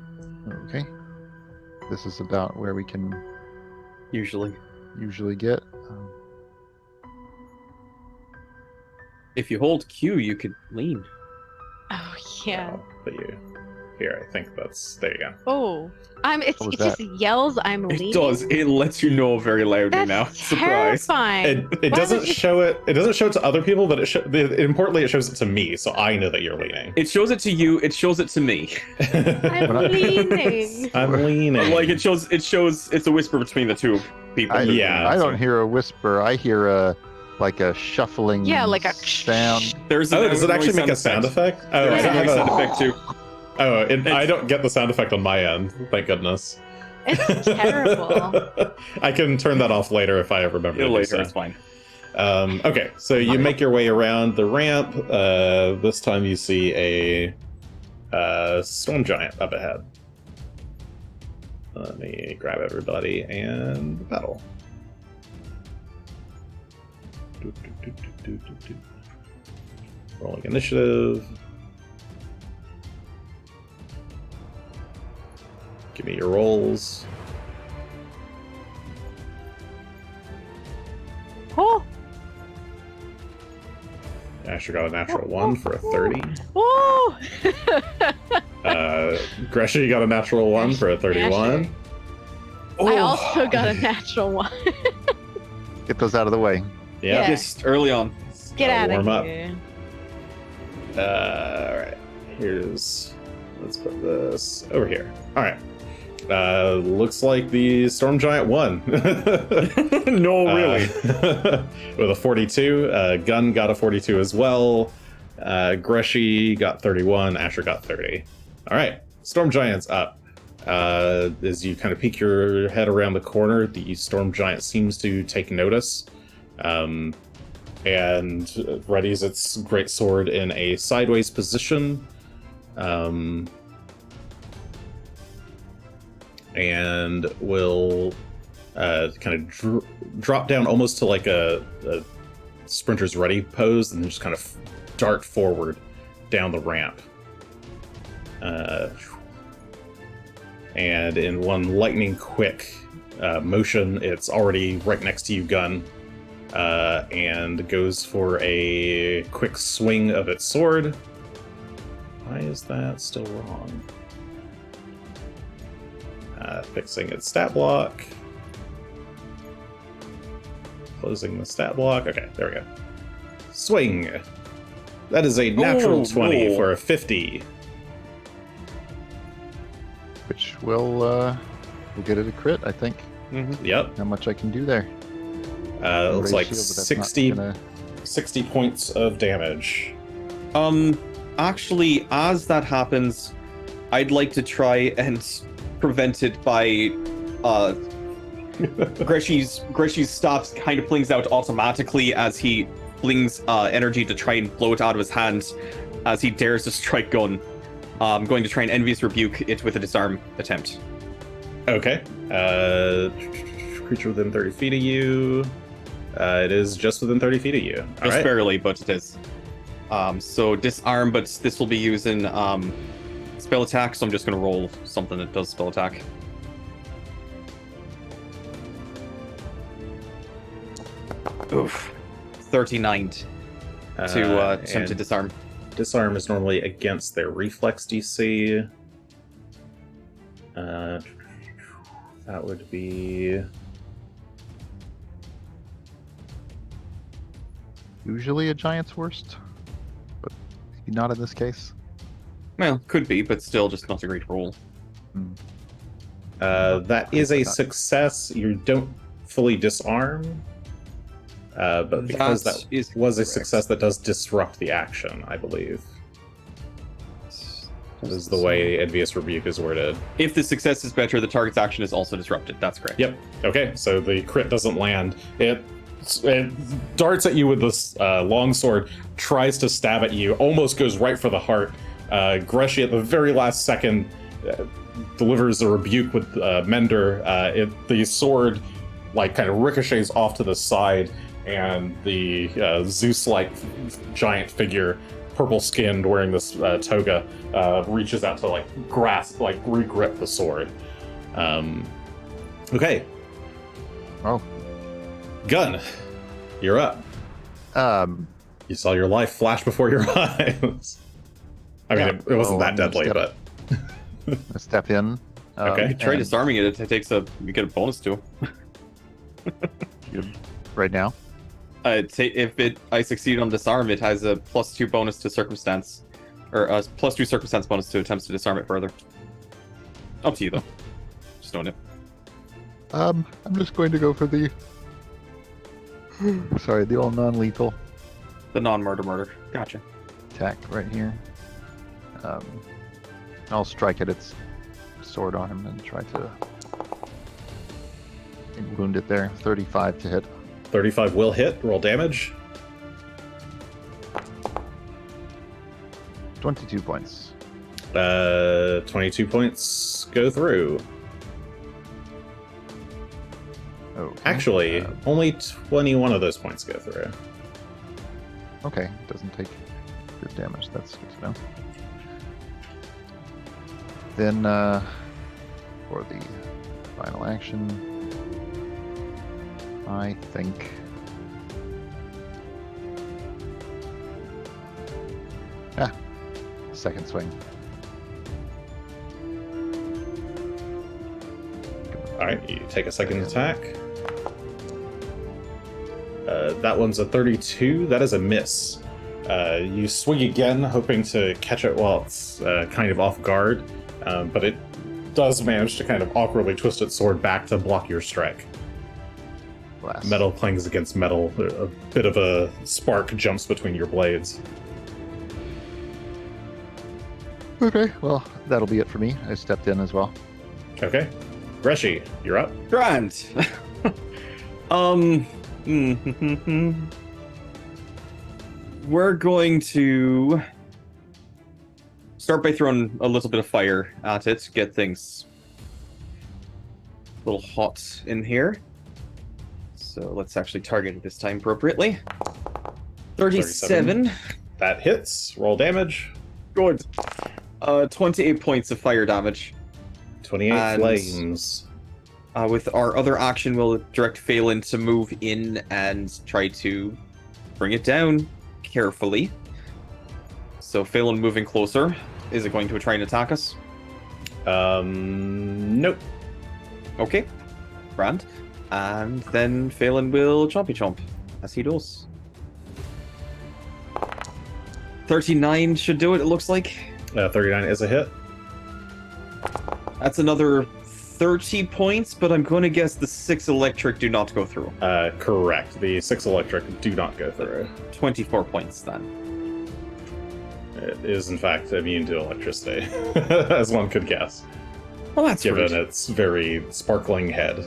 Okay. This is about where we can Usually, usually get. if you hold Q, you could lean. Oh yeah. But you Here, I think there you go. Oh, it What was just yells. I'm It leaving. does. It lets you know very loudly That's now. Surprise. terrifying. It Why doesn't would you- show it. It doesn't show it to other people, but importantly, it shows it to me, so I know that you're leaning. It shows it to you. It shows it to me. I'm leaning. I'm leaning. Like it shows. It's a whisper between the two people. Yeah. I don't hear a whisper. I hear a shuffling. Yeah, like a sound. There's Oh, an does it actually make a noise sound effect? Oh, There's Yeah. a noise sound effect too. Oh, I don't get the sound effect on my end. Thank goodness. It's terrible. I can turn that off later if I ever remember to do Later, so. it's fine. Okay, so you make your way around the ramp. This time you see a storm giant up ahead. Let me grab everybody and battle. Rolling initiative. Give me your rolls. Oh, Asher got a natural 1 for a 30. oh. Greshy got a natural 1 for a 31. I also got a natural one. Get those out of the way. Yeah. Yeah. Just early on. Get out warm of up. here. Alright. Let's put this over here. Alright. Looks like the Storm Giant won. No, really. With a 42. Gunn got a 42 as well. Greshy got 31. Asher got 30. Alright. Storm Giant's up. As you kind of peek your head around the corner, the Storm Giant seems to take notice. And readies its great sword in a sideways position. And will kind of drop down almost to like a sprinter's ready pose, and then just kind of dart forward down the ramp. And in one lightning quick motion, it's already right next to you, Gunn, and goes for a quick swing of its sword. Why is that still wrong? Fixing its stat block. Closing the stat block. Okay, there we go. Swing! That is a natural 20 for a 50. Which will get it a crit, I think. Yep. How much I can do there. Looks like Shield, but that's 60, not gonna- 60 points of damage. Actually, as that happens, I'd like to try and prevent it by Greshy's stops kind of flings out automatically as he flings energy to try and blow it out of his hand as he dares to strike Gunn. I'm going to try and envious rebuke it with a disarm attempt. Okay. Creature within 30 feet of you. It is just within 30 feet of you. All Just right. barely, but it is. So disarm, but this will be using spell attack, so I'm just going to roll something that does spell attack. Oof. 39 to attempt to and disarm. Disarm is normally against their reflex DC. That would be... Usually a giant's worst, but maybe not in this case. Well, could be, but still just not a great roll. That is a success. You don't fully disarm. But because that is was a correct. success, that does disrupt the action, I believe. That is the way Envious Rebuke is worded. If the success is better, the target's action is also disrupted. That's correct. Yep. Okay, so the crit doesn't land. It darts at you with this long sword, tries to stab at you, almost goes right for the heart. Greshy at the very last second delivers a rebuke with Mender. The sword like kind of ricochets off to the side, and the Zeus-like giant figure, purple-skinned, wearing this toga, reaches out to like grasp, like re-grip the sword. Okay. Oh. Gunn, you're up. You saw your life flash before your eyes. I mean, Yeah. it wasn't Oh, that I'm deadly, just but I step in. Okay. You could try and disarming it. You get a bonus to. right now. I succeed on disarm, it has a +2 bonus to circumstance, or a +2 circumstance bonus to attempts to disarm it further. Up to you though. Just doing it. I'm just going to go for the sorry, the old non-lethal The non-murder. Gotcha. attack right here. I'll strike at its sword arm and try to wound it there. 35 to hit. 35 will hit. Roll damage. 22 points. 22 points go through. Okay. Actually, only 21 of those points go through. Okay, doesn't take good damage. That's good to know. Then, for the final action, I think second swing. Alright, you take a second attack. That one's a 32. That is a miss. You swing again, hoping to catch it while it's kind of off guard, but it does manage to kind of awkwardly twist its sword back to block your strike. Blast. Metal clings against metal. A bit of a spark jumps between your blades. Okay, well, that'll be it for me. I stepped in as well. Okay. Greshy, you're up. Grand. We're going to start by throwing a little bit of fire at it, get things a little hot in here. So let's actually target it this time appropriately. 37. That hits. Roll damage. Good. 28 points of fire damage. 28 And- flames. With our other action, we'll direct Phelan to move in and try to bring it down carefully. So Phelan moving closer. Is it going to try and attack us? Nope. Okay. Grand. And then Phelan will chompy chomp, as he does. 39 should do it, it looks like. 39 is a hit. That's another 30 points, but I'm going to guess the 6 electric do not go through. Correct. The 6 electric do not go through. 24 points then. It is, in fact, immune to electricity, as one could guess, Well, that's given rude. its very sparkling head.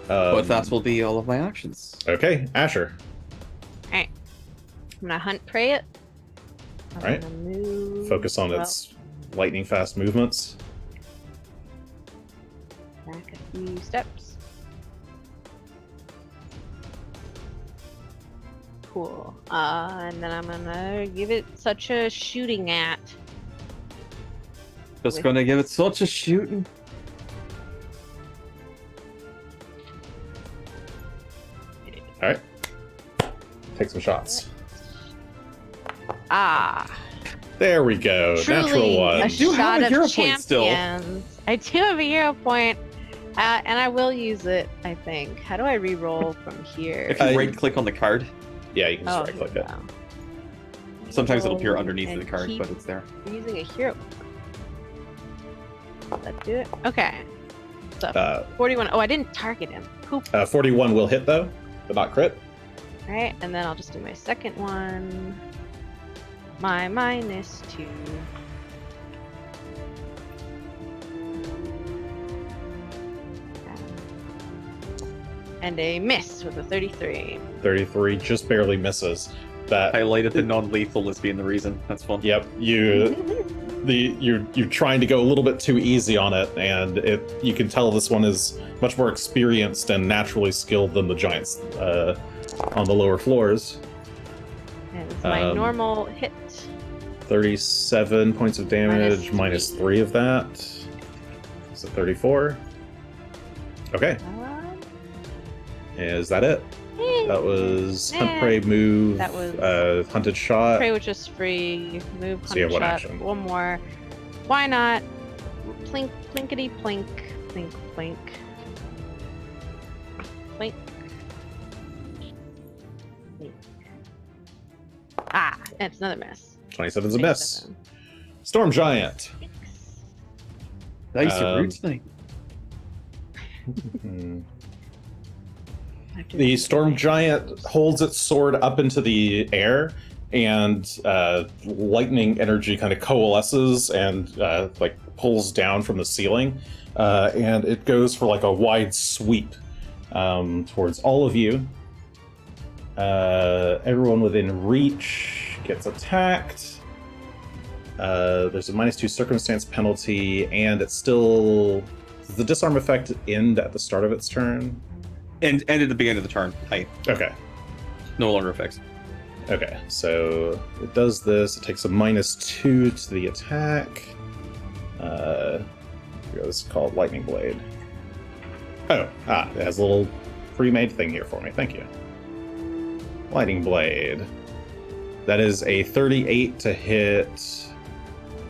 But that will be all of my actions. Okay, Asher. I'm gonna hunt prey it. I'm Alright. gonna move. Focus on its lightning fast movements. Back a few steps. Cool. And then I'm gonna give it such a shooting at. Just With- going to give it such a shooting. Alright. Take some shots. Ah, There we go. Natural truly one. a You do have shot a hero of point still. champions. I do have a hero point, and I will use it. I think. How do I re-roll from here? If you I- right click on the card, Yeah, you can just Oh, right click it. wow. sometimes it'll appear Roll underneath and the card, keep but it's there. using a hero. Does that do it? Okay. So Uh, 41. Oh, I didn't target him. Poop. 41 will hit, though, but not crit. Right, and then I'll just do my second one. My -2. And a miss with a 33. 33 just barely misses. That Highlighted the non-lethal as being the reason. That's fun. Yep, you're trying to go a little bit too easy on it, and you can tell this one is much more experienced and naturally skilled than the giants on the lower floors. And it's my Um, normal hit. 37 points of damage, Minus minus three. 3 of that. So 34. Okay, is that it? That was hunt, prey, move, That was- hunted shot. Prey was just free. Move, So you have hunt one shot, action. one more. why not? Plink, plinkety plink, plink, plink. Plink. Plink. Ah, it's another miss. 27's a miss. 27. Storm Giant. Nice Um, root tonight. The Storm Giant holds its sword up into the air, and lightning energy kind of coalesces and like pulls down from the ceiling, and it goes for like a wide sweep towards all of you. Everyone within reach gets attacked. There's a -2 circumstance penalty, and it's still... Does the disarm effect end at the start of its turn? And at the beginning of the turn. Okay. No longer affects. Okay, so it does this. It takes a -2 to the attack. This is called Lightning Blade. Oh, it has a little pre-made thing here for me. Thank you. Lightning Blade. That is a 38 to hit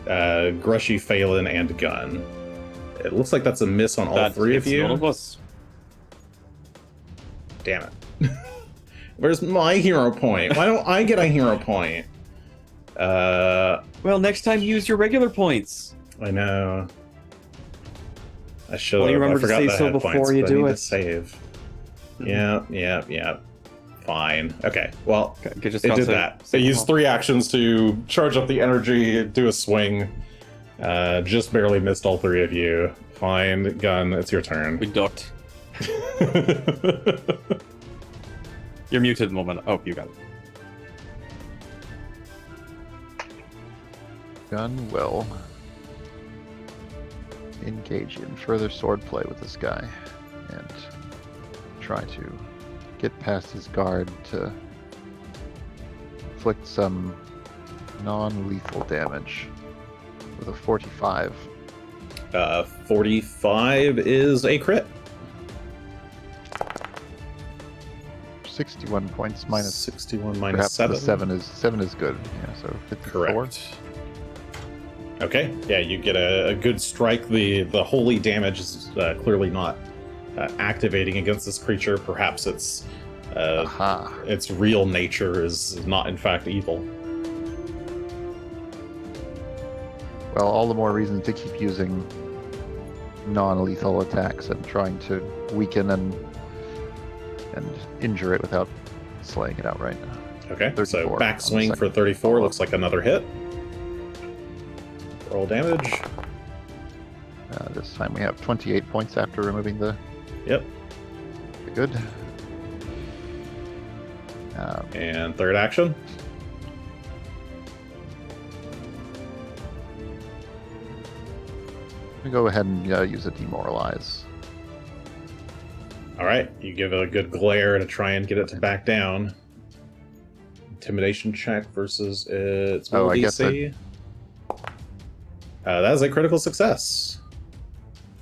Greshy, Phelan, and Gunn. It looks like that's a miss on all three of you. None of us. Damn it. Where's my hero point? Why don't I get a hero point? Well, next time use your regular points. I know. I should Well, have. you remember I to forgot say that I so had before points, you but I do need it. to save. Yeah. Fine. Okay. Well, Okay, just it got did to that. say It used well. 3 actions to charge up the energy, do a swing. Just barely missed all 3 of you. Fine, Gunn. It's your turn. We ducked. You're muted at the moment. Oh, you got it. Gunn will engage in further swordplay with this guy and try to get past his guard to inflict some non-lethal damage with a 45. 45 is a crit. 61 points minus 61 minus perhaps 7. the 7 is good. Yeah, so 54. Correct. Okay, yeah, you get a good strike. The holy damage is clearly not activating against this creature. Perhaps its real nature is not in fact evil. Well, all the more reason to keep using non-lethal attacks and trying to weaken and injure it without slaying it outright. Okay, 34 so on backswing the for 34 looks like another hit. Roll damage. This time we have 28 points after removing the Yep. good. And third action. We go ahead and use a demoralize. All right, you give it a good glare to try and get it to back down. Intimidation check versus its will I guess DC. That is a critical success.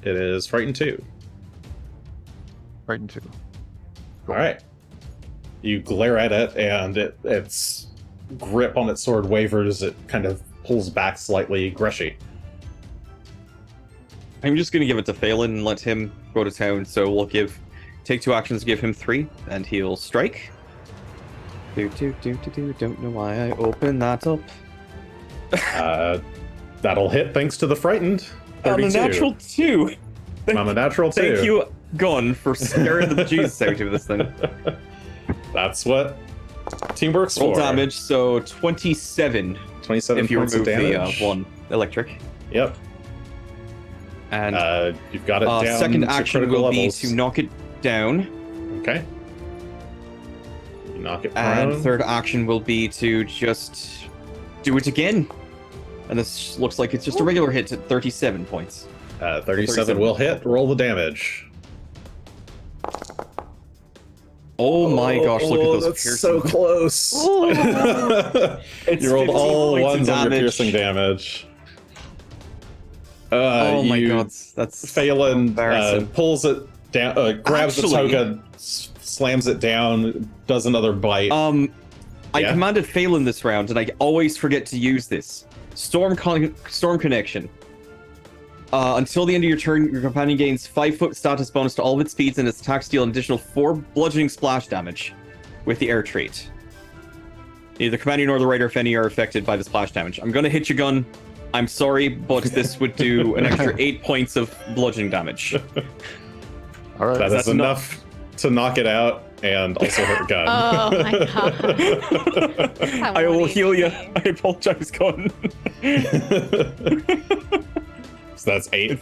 It is frightened 2. Right into. All right. You glare at it, and its grip on its sword wavers. It kind of pulls back slightly. Greshy. I'm just gonna give it to Phelan and let him go to town. So we'll take 2 actions, give him 3, and he'll strike. Don't know why I opened that up. That'll hit thanks to the frightened. On a 32. natural 2. On a natural 2. Thank you, Gunn, for scaring the Jesus out of this thing. That's what teamwork's Roll for. damage, so 27 27 if you points of remove the damage. 1 electric. Yep. And You've got it down. second to action critical will levels. be to knock it down. Okay. You knock it prone. And third action will be to just do it again. And this looks like it's just a regular hit at 37 points. 37 will hit. Roll the damage. Oh my gosh, look at those that's piercing. so close. It's You rolled 15 all points of ones on your damage. piercing damage. Oh my you- god, that's Phelan embarrassing. pulls it down, grabs the Actually- toga, slams it down, does another bite. I Yeah? commanded Phelan this round, and I always forget to use this. Storm Connection. Until the end of your turn, your companion gains 5-foot status bonus to all of its speeds, and its attacks deal an additional 4 bludgeoning splash damage with the air trait. Neither the companion nor the rider, if any, are affected by the splash damage. I'm going to hit you, Gunn. I'm sorry, but this would do an extra 8 points of bludgeoning damage. All right. That is enough to knock it out and also hurt Gunn. Oh my god. I will heal you. I apologize, Gunn. So that's 8.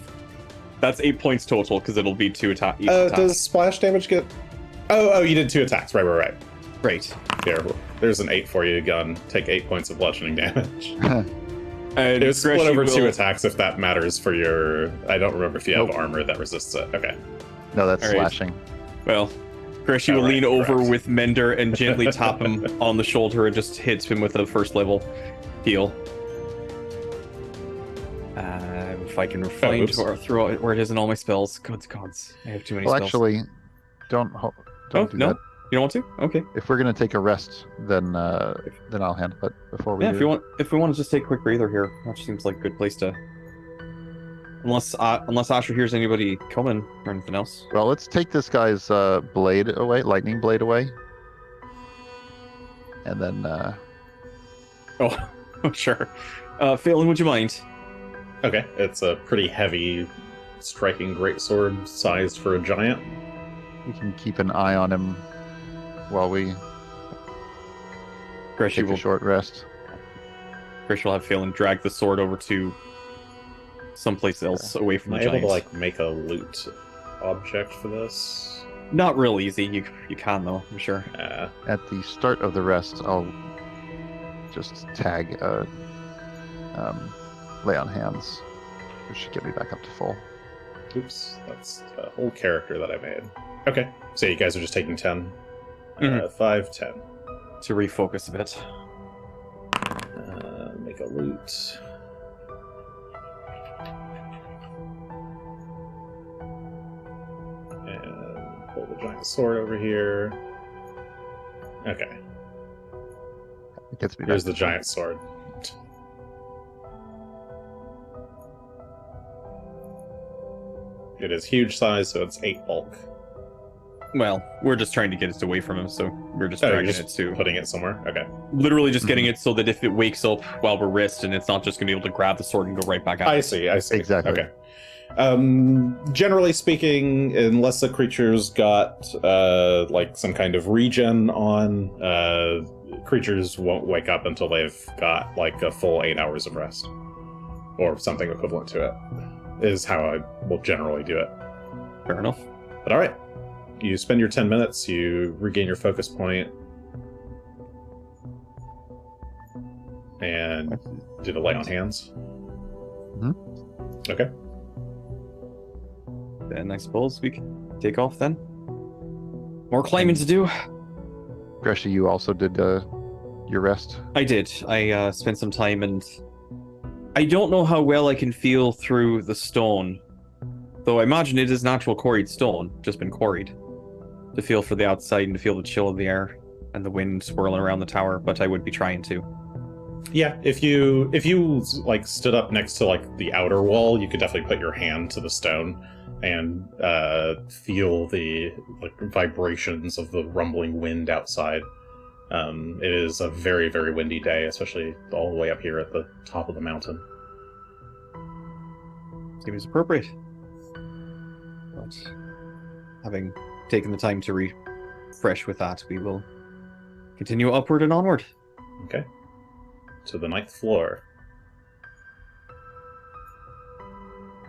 That's 8 points total, because it'll be 2 attacks. Does splash damage get... Oh, you did 2 attacks. Right. Great. Here, there's an 8 for you, Gunn. Take 8 points of bludgeoning damage. And It was split Greshy over 2 will- attacks if that matters for your... I don't remember if you have Nope. armor that resists it. Okay. No, that's All right. slashing. Well, Greshy will Alright, lean over correct. with Mender and gently tap him on the shoulder and just hits him with a first level heal. If I can find oops. or throw it where it is in all my spells. Gods. I have too many Well, spells. actually, don't do no? that. You don't want to? Okay. If we're gonna take a rest, then I'll handle it. Before we Yeah, do, if we want to just take a quick breather here, that seems like a good place to. Unless Asher hears anybody coming or anything else. well, let's take this guy's blade away, lightning blade away, and then Oh, sure. Phelan, would you mind? Okay. It's a pretty heavy, striking greatsword sized for a giant. we can keep an eye on him while we Greshy take a will short rest. have Phelan drag the sword over to someplace else away from Am the I able giant. to, make a loot object for this? Not real easy. You can though, I'm sure. At the start of the rest, I'll just tag lay on hands, which should get me back up to full. Oops. That's a whole character that I made. Okay. So you guys are just taking 10. Mhm. 5, 10. To refocus a bit. Make a loot. And pull the giant sword over here. Okay, It gets me here's back the to full. giant sword. It is huge size, so it's 8 bulk. Well, we're just trying to get it away from him, so we're just Oh, dragging you're it just to putting it somewhere? Okay. literally just getting it so that if it wakes up while we're resting, it's not just gonna be able to grab the sword and go right back out. I see. Exactly. Okay. Generally speaking, unless the creature's got some kind of regen on, creatures won't wake up until they've got a full 8 hours of rest, or something equivalent to it. Is how I will generally do it. Fair enough. But all right, you spend your 10 minutes, you regain your focus point, and do the lay on hands. Mhm. Okay. Then I suppose we can take off then. More climbing to do. Greshy, you also did your rest. I did. I spent some time, and I don't know how well I can feel through the stone. Though I imagine it is natural quarried stone, just been quarried. To feel for the outside and to feel the chill of the air and the wind swirling around the tower, but I would be trying to. Yeah, if you stood up next to the outer wall, you could definitely put your hand to the stone and feel the vibrations of the rumbling wind outside. It is a very, very windy day, especially all the way up here at the top of the mountain. Seems appropriate. But having taken the time to refresh with that, we will continue upward and onward. Okay. To the 9th floor.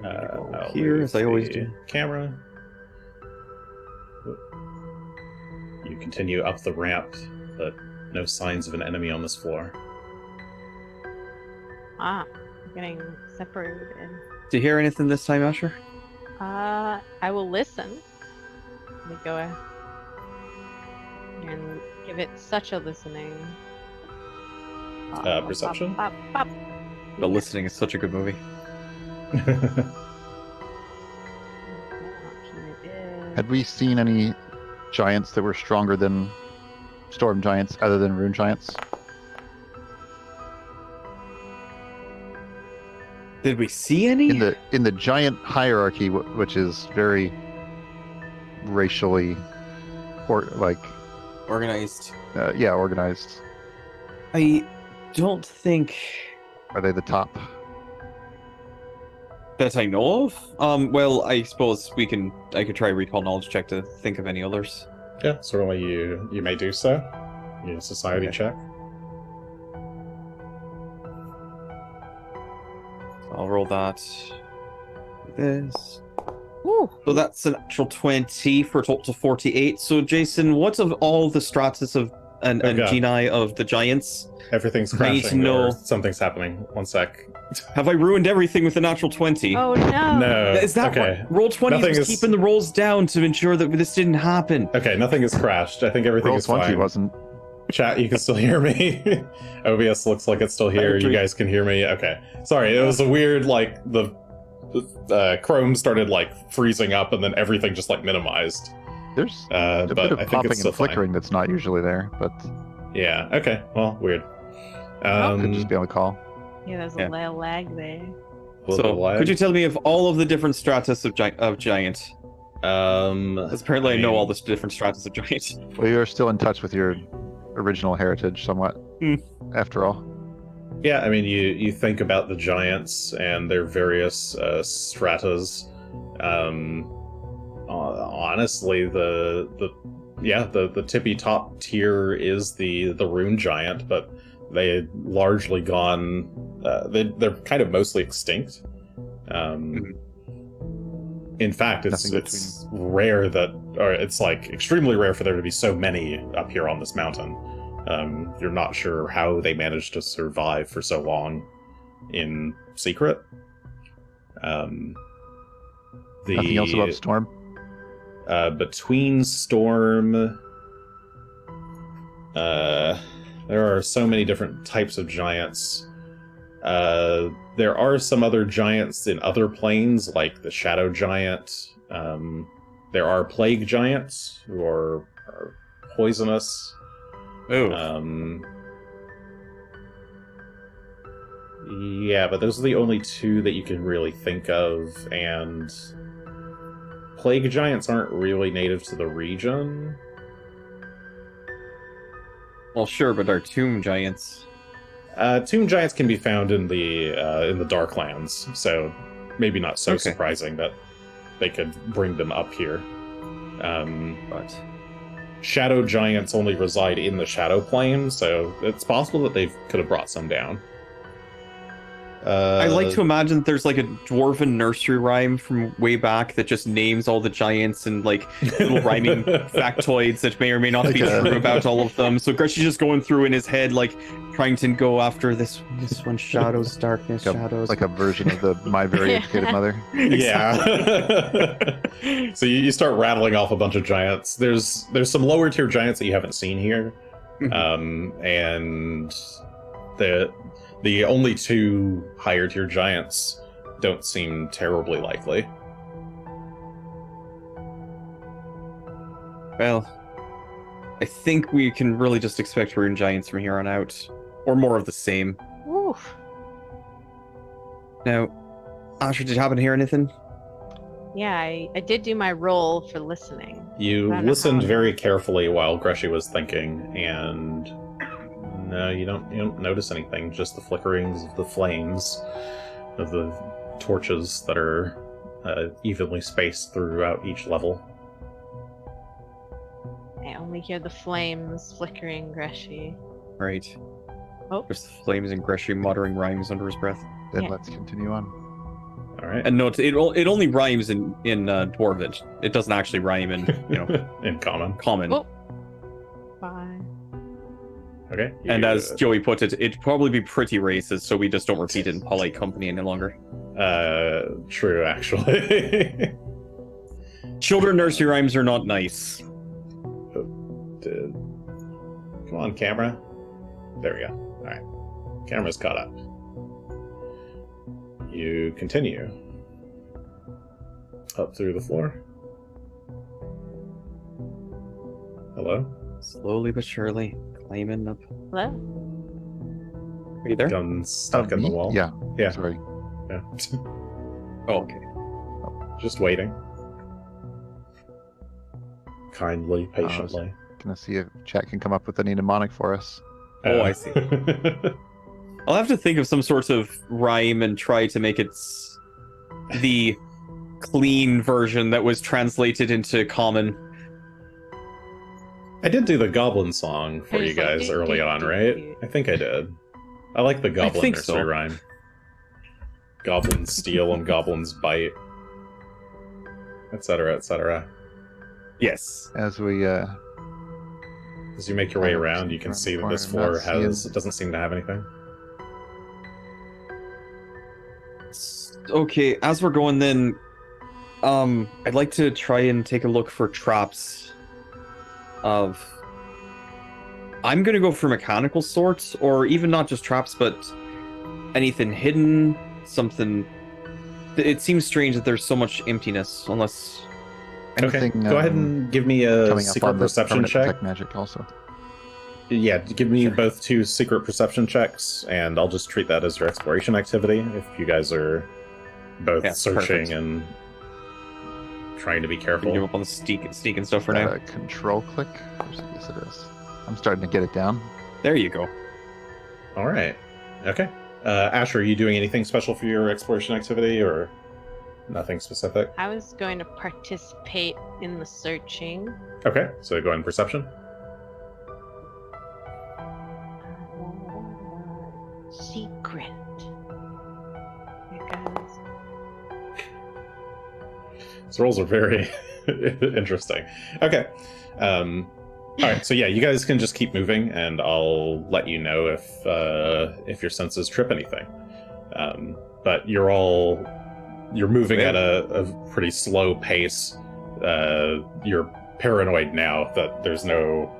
Go I'll here, move as I always the do. Camera. You continue up the ramp, but no signs of an enemy on this floor. Ah, I'm getting separated. Do you hear anything this time, Asher? I will listen. Let me go and give it such a listening. Perception? Bop, bop, bop. The listening is such a good movie. Had we seen any giants that were stronger than storm giants, other than rune giants? Did we see any? In the giant hierarchy, which is very racially, or like, Organized. organized. I don't think Are they the top? that I know of. Well, I suppose I could try a recall knowledge check to think of any others. Yeah, certainly you may do so. You need a society Okay. check. I'll roll that. This. Woo. So that's an actual 20 for a total of 48. So, Jason, what's of all the stratus of and Oh, God. genii of the giants? Everything's I need to crashing. know- Or something's happening. One sec. Have I ruined everything with the natural 20? Oh no. No. Is that okay? what? Roll 20 Nothing was is- keeping the rolls down to ensure that this didn't happen. Okay, nothing has crashed. I think everything Roll is 20 fine. wasn't. Chat, you can still hear me. OBS looks like it's still here. You guys can hear me. Okay. Sorry, it was a weird the Chrome started like freezing up and then everything just like minimized. There's a But bit of I think popping it's still and flickering that's not usually there, but fine. Yeah. Okay. Well, weird. could just be on the call. Yeah, there's Yeah. a little lag there. So, could you tell me of all of the different stratus of giant? Because apparently I know all the different stratus of giant. Well, you're still in touch with your original heritage somewhat, after all. Yeah, I mean, you think about the giants and their various stratas. Honestly, the tippy top tier is the rune giant, but they had largely gone. They're kind of mostly extinct. In fact, it's rare that, or it's like extremely rare for there to be so many up here on this mountain. You're not sure how they managed to survive for so long in secret. Nothing else about Storm? Between Storm, there are so many different types of giants. There are some other giants in other planes, like the Shadow Giant. There are Plague Giants, who are poisonous. Yeah, but those are the only two that you can really think of, and Plague Giants aren't really native to the region. Well, sure, but our tomb giants. Tomb Giants can be found in the Darklands, so maybe not so Okay. surprising that they could bring them up here. But Shadow Giants only reside in the Shadow Plane, so it's possible that they could have brought some down. I like to imagine that there's like a dwarven nursery rhyme from way back that just names all the giants and like little rhyming factoids that may or may not be Like a- true about all of them. So Greshy's just going through in his head, like trying to go after this one, shadows, darkness, shadows. Like a version of the My Very Educated Mother. Yeah. So you start rattling off a bunch of giants. There's some lower tier giants that you haven't seen here, and the only two higher tier giants don't seem terribly likely. Well, I think we can really just expect rune giants from here on out, or more of the same. Woo. Now, Asher, did you happen to hear anything? Yeah, I did do my roll for listening. You I don't know listened how- very carefully while Greshy was thinking, and no, you don't notice anything. Just the flickerings of the flames of the torches that are evenly spaced throughout each level. I only hear the flames flickering, Greshy. Right. Oh. There's the flames and Greshy muttering rhymes under his breath. Then Yeah. let's continue on. All right. And note, it only rhymes in Dwarvish. It doesn't actually rhyme in, in common. common. Oh. Bye. Okay. And as Joey put it, it'd probably be pretty racist, so we just don't repeat it in polite company any longer. True, actually. Children nursery rhymes are not nice. Come on, camera. There we go. All right. Camera's caught up. You continue up through the floor. Hello? Slowly but surely, climbing up. Hello? Are you there? Gunn stuck in the Me? wall. Yeah. Yeah. Sorry. Yeah. Oh, okay. Just waiting. Kindly, patiently. Gonna see if chat can come up with any mnemonic for us. Oh, I see. I'll have to think of some sort of rhyme and try to make it the clean version that was translated into common. I did do the goblin song for you It's like, guys do, early do, on, do, right? do. I think I did. I like the goblin think nursery so. rhyme. Goblins steal and goblins bite, etc., etc. Yes. As we As you make your way Kind of around, you can around see the that this corner, floor not has seeing- doesn't seem to have anything. Okay, as we're going then, I'd like to try and take a look for traps of... I'm gonna go for mechanical sorts, or even not just traps, but anything hidden, something... It seems strange that there's so much emptiness, unless... Okay, anything, go ahead and give me a coming up secret on the perception permanent check. detect magic also. Yeah, give me both 2 secret perception checks, and I'll just treat that as your exploration activity if you guys are both Yeah, searching perfect. and trying to be Can give careful. up on the sneak and stuff for Is that now. a control click? Yes, it is. I'm starting to get it down. There you go. All right. Okay. Asher, are you doing anything special for your exploration activity, or nothing specific? I was going to participate in the searching. Okay, so go ahead and perception. Secret. Here goes. These rolls are very interesting. Okay. All right. So yeah, you guys can just keep moving, and I'll let you know if your senses trip anything. But you're moving at a pretty slow pace. You're paranoid now that there's no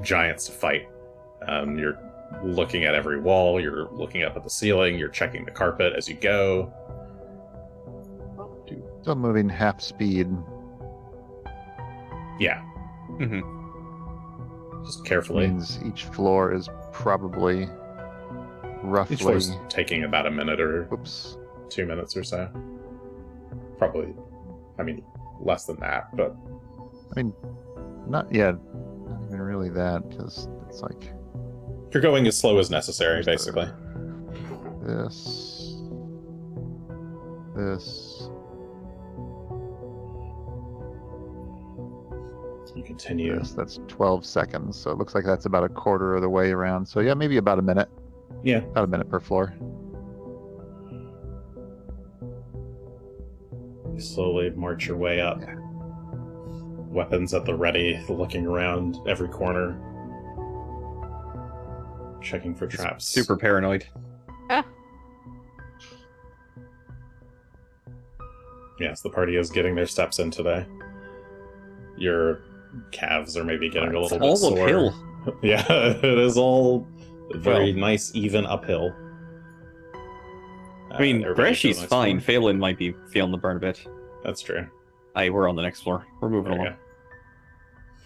giants to fight. You're looking at every wall. You're looking up at the ceiling. You're checking the carpet as you go. Still moving half speed. Yeah, Mm-hmm. just carefully. Means each floor is probably roughly. Each floor's taking about a minute or Oops. 2 minutes or so. Probably, I mean, less than that, but I mean, not yet. Not even really that, because it's like you're going as slow as necessary, basically. this. You continue. This. That's 12 seconds, so it looks like that's about a quarter of the way around. So yeah, maybe about a minute. Yeah. About a minute per floor. You slowly march your way up. Yeah. Weapons at the ready, looking around every corner. Checking for traps. Super paranoid. Yes, the party is getting their steps in today. Your calves are maybe getting a little bit All sore. uphill. Yeah, it is all very Well. nice, even uphill. I mean, everybody to the Greshy's next fine. floor. Phelan might be feeling the burn a bit. That's true. Aye, we're on the next floor. We're moving There you along.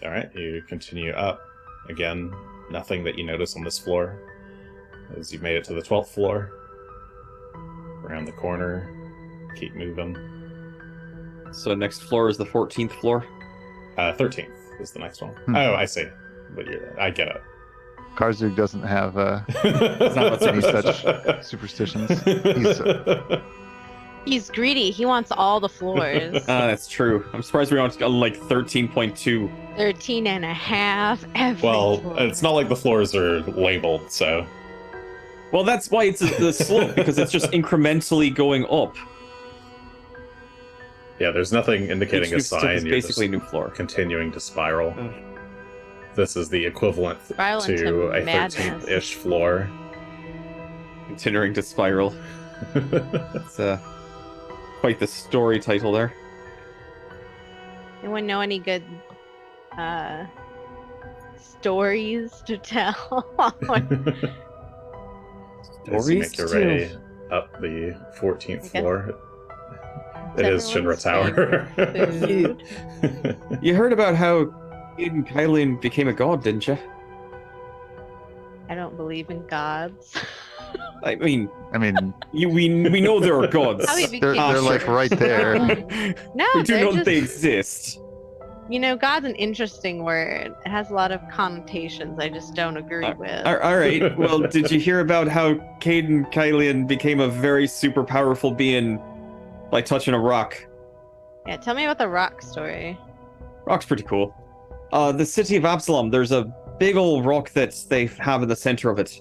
go. Alright, you continue up. Again, nothing that you notice on this floor. As you made it to the 12th floor. Around the corner. Keep moving. So next floor is the 14th floor. 13th is the next one. Hmm. Oh, I see. But I get it. Karzug doesn't have not any such superstitions. He's He's greedy. He wants all the floors. That's true. I'm surprised we're on like 13.2. 13 and a half. Every Well, floor. it's not like the floors are labeled, so. Well, that's why it's the slope, because it's just incrementally going up. Yeah, there's nothing indicating Each a new step sign. is You're basically a just new floor. continuing to spiral. Ugh. This is the equivalent Spiral to into a madness. 13th-ish floor. Continuing to spiral. It's quite the story title there. Anyone know any good stories to tell? As you make Stories your too. way up the 14th Okay. floor, it is Shinra everyone's Tower. Food. You heard about how Aiden Kylian became a god, didn't you? I don't believe in gods. I mean, we know there are gods. How we they're became like right there. No, We do they're know that just, they exist. you know, God's an interesting word. It has a lot of connotations I just don't agree with. All right. Well, did you hear about how Caden Kylian became a very super powerful being by touching a rock? Yeah, tell me about the rock story. Rock's pretty cool. The city of Absalom, there's a big old rock that they have in the center of it.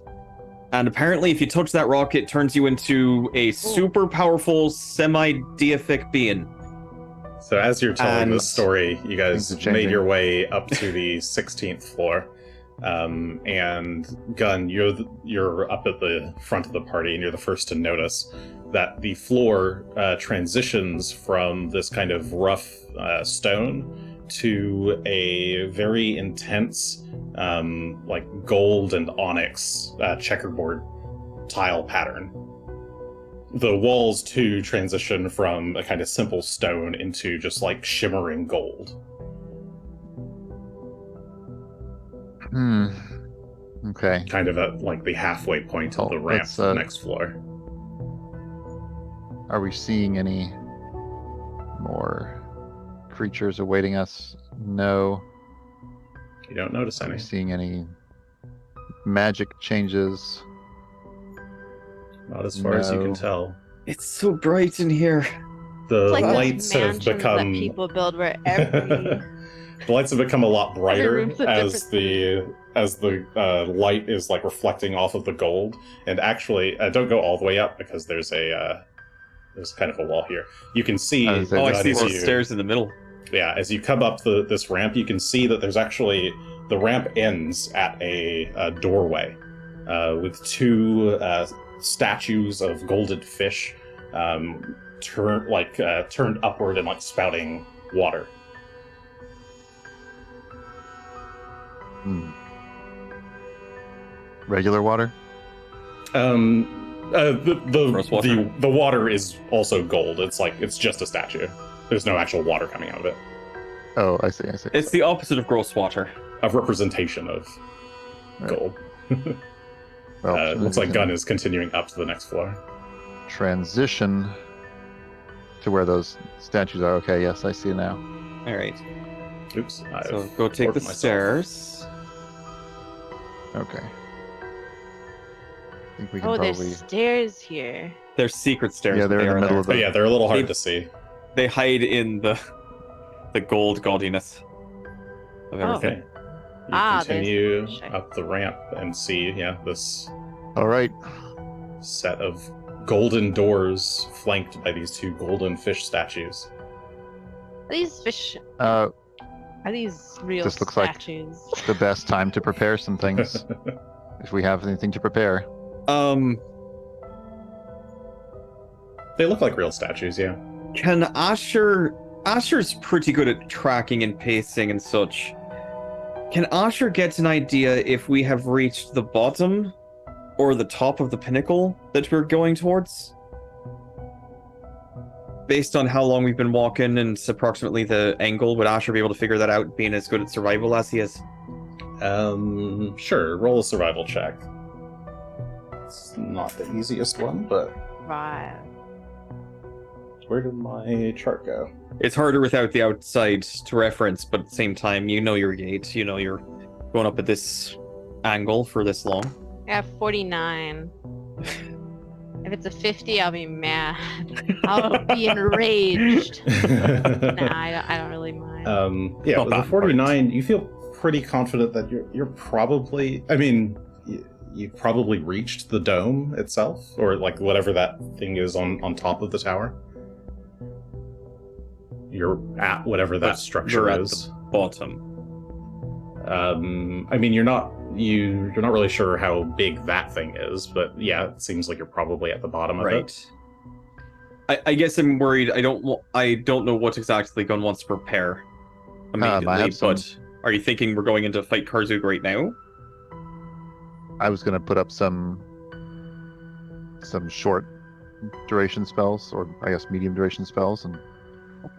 And apparently if you touch that rock, it turns you into a super powerful, semi-deific being. So as you're telling this story, you guys Things are made changing. your way up to the 16th floor. And Gunn, you're up at the front of the party, and you're the first to notice that the floor transitions from this kind of rough stone to a very intense, like gold and onyx checkerboard tile pattern. The walls too transition from a kind of simple stone into just like shimmering gold. Okay. Kind of at like the halfway point of Oh, the ramp let's, to the next floor. Are we seeing any more creatures awaiting us? No. You don't notice Are any. we seeing any magic changes? Not as far as you can No. tell. It's so bright in here. The It's like lights those have mansions that become people build where every the lights have become a lot brighter room's a as the light is like reflecting off of the gold. And actually, don't go all the way up because there's kind of a wall here. You can see. Oh, Oh, I see as those you- stairs in the middle. Yeah, as you come up this ramp, you can see that there's actually the ramp ends at a doorway with two statues of golden fish turned upward and like spouting water. Regular water? Gross water? The water is also gold. It's just a statue. There's no actual water coming out of it. Oh, I see. It's the opposite of gross water. A representation of Right. gold. Well, It looks like we Gunn can is continuing up to the next floor. transition to where those statues are. Okay, yes, I see now. All right. Oops. So go take the warped myself. stairs. Okay. I think we can Oh, probably. there's stairs here. They're secret stairs. Yeah, but they're they in the are middle there. of But yeah, they're a little hard They- to see. They hide in the gold gaudiness of everything. Okay. You Ah, there's continue the fish. up the ramp and see, this All right. set of golden doors flanked by these two golden fish statues. Are these fish? Uh, Are these real This looks like- statues? the best time to prepare some things, if we have anything to prepare. They look like real statues, yeah. Can Asher's pretty good at tracking and pacing and such. Can Asher get an idea if we have reached the bottom or the top of the pinnacle that we're going towards? Based on how long we've been walking and approximately the angle, would Asher be able to figure that out, being as good at survival as he is? Sure, roll a survival check. It's not the easiest one, but Right. where did my chart go? It's harder without the outside to reference, but at the same time, you know your gate. You know you're going up at this angle for this long. I have 49. If it's a 50, I'll be mad. I'll be enraged. Nah, I don't really mind. Yeah, Not with the bad, 49, you feel pretty confident that you're probably. I mean, you probably reached the dome itself, or like whatever that thing is on top of the tower. You're at whatever that But structure we're at is. the bottom. I mean, you're not really sure how big that thing is, but yeah, it seems like you're probably at the bottom of it. I guess I'm worried. I don't know what exactly Gunn wants to prepare immediately. have some- But are you thinking we're going into fight Karzug right now? I was gonna put up some short duration spells, or I guess medium duration spells, and I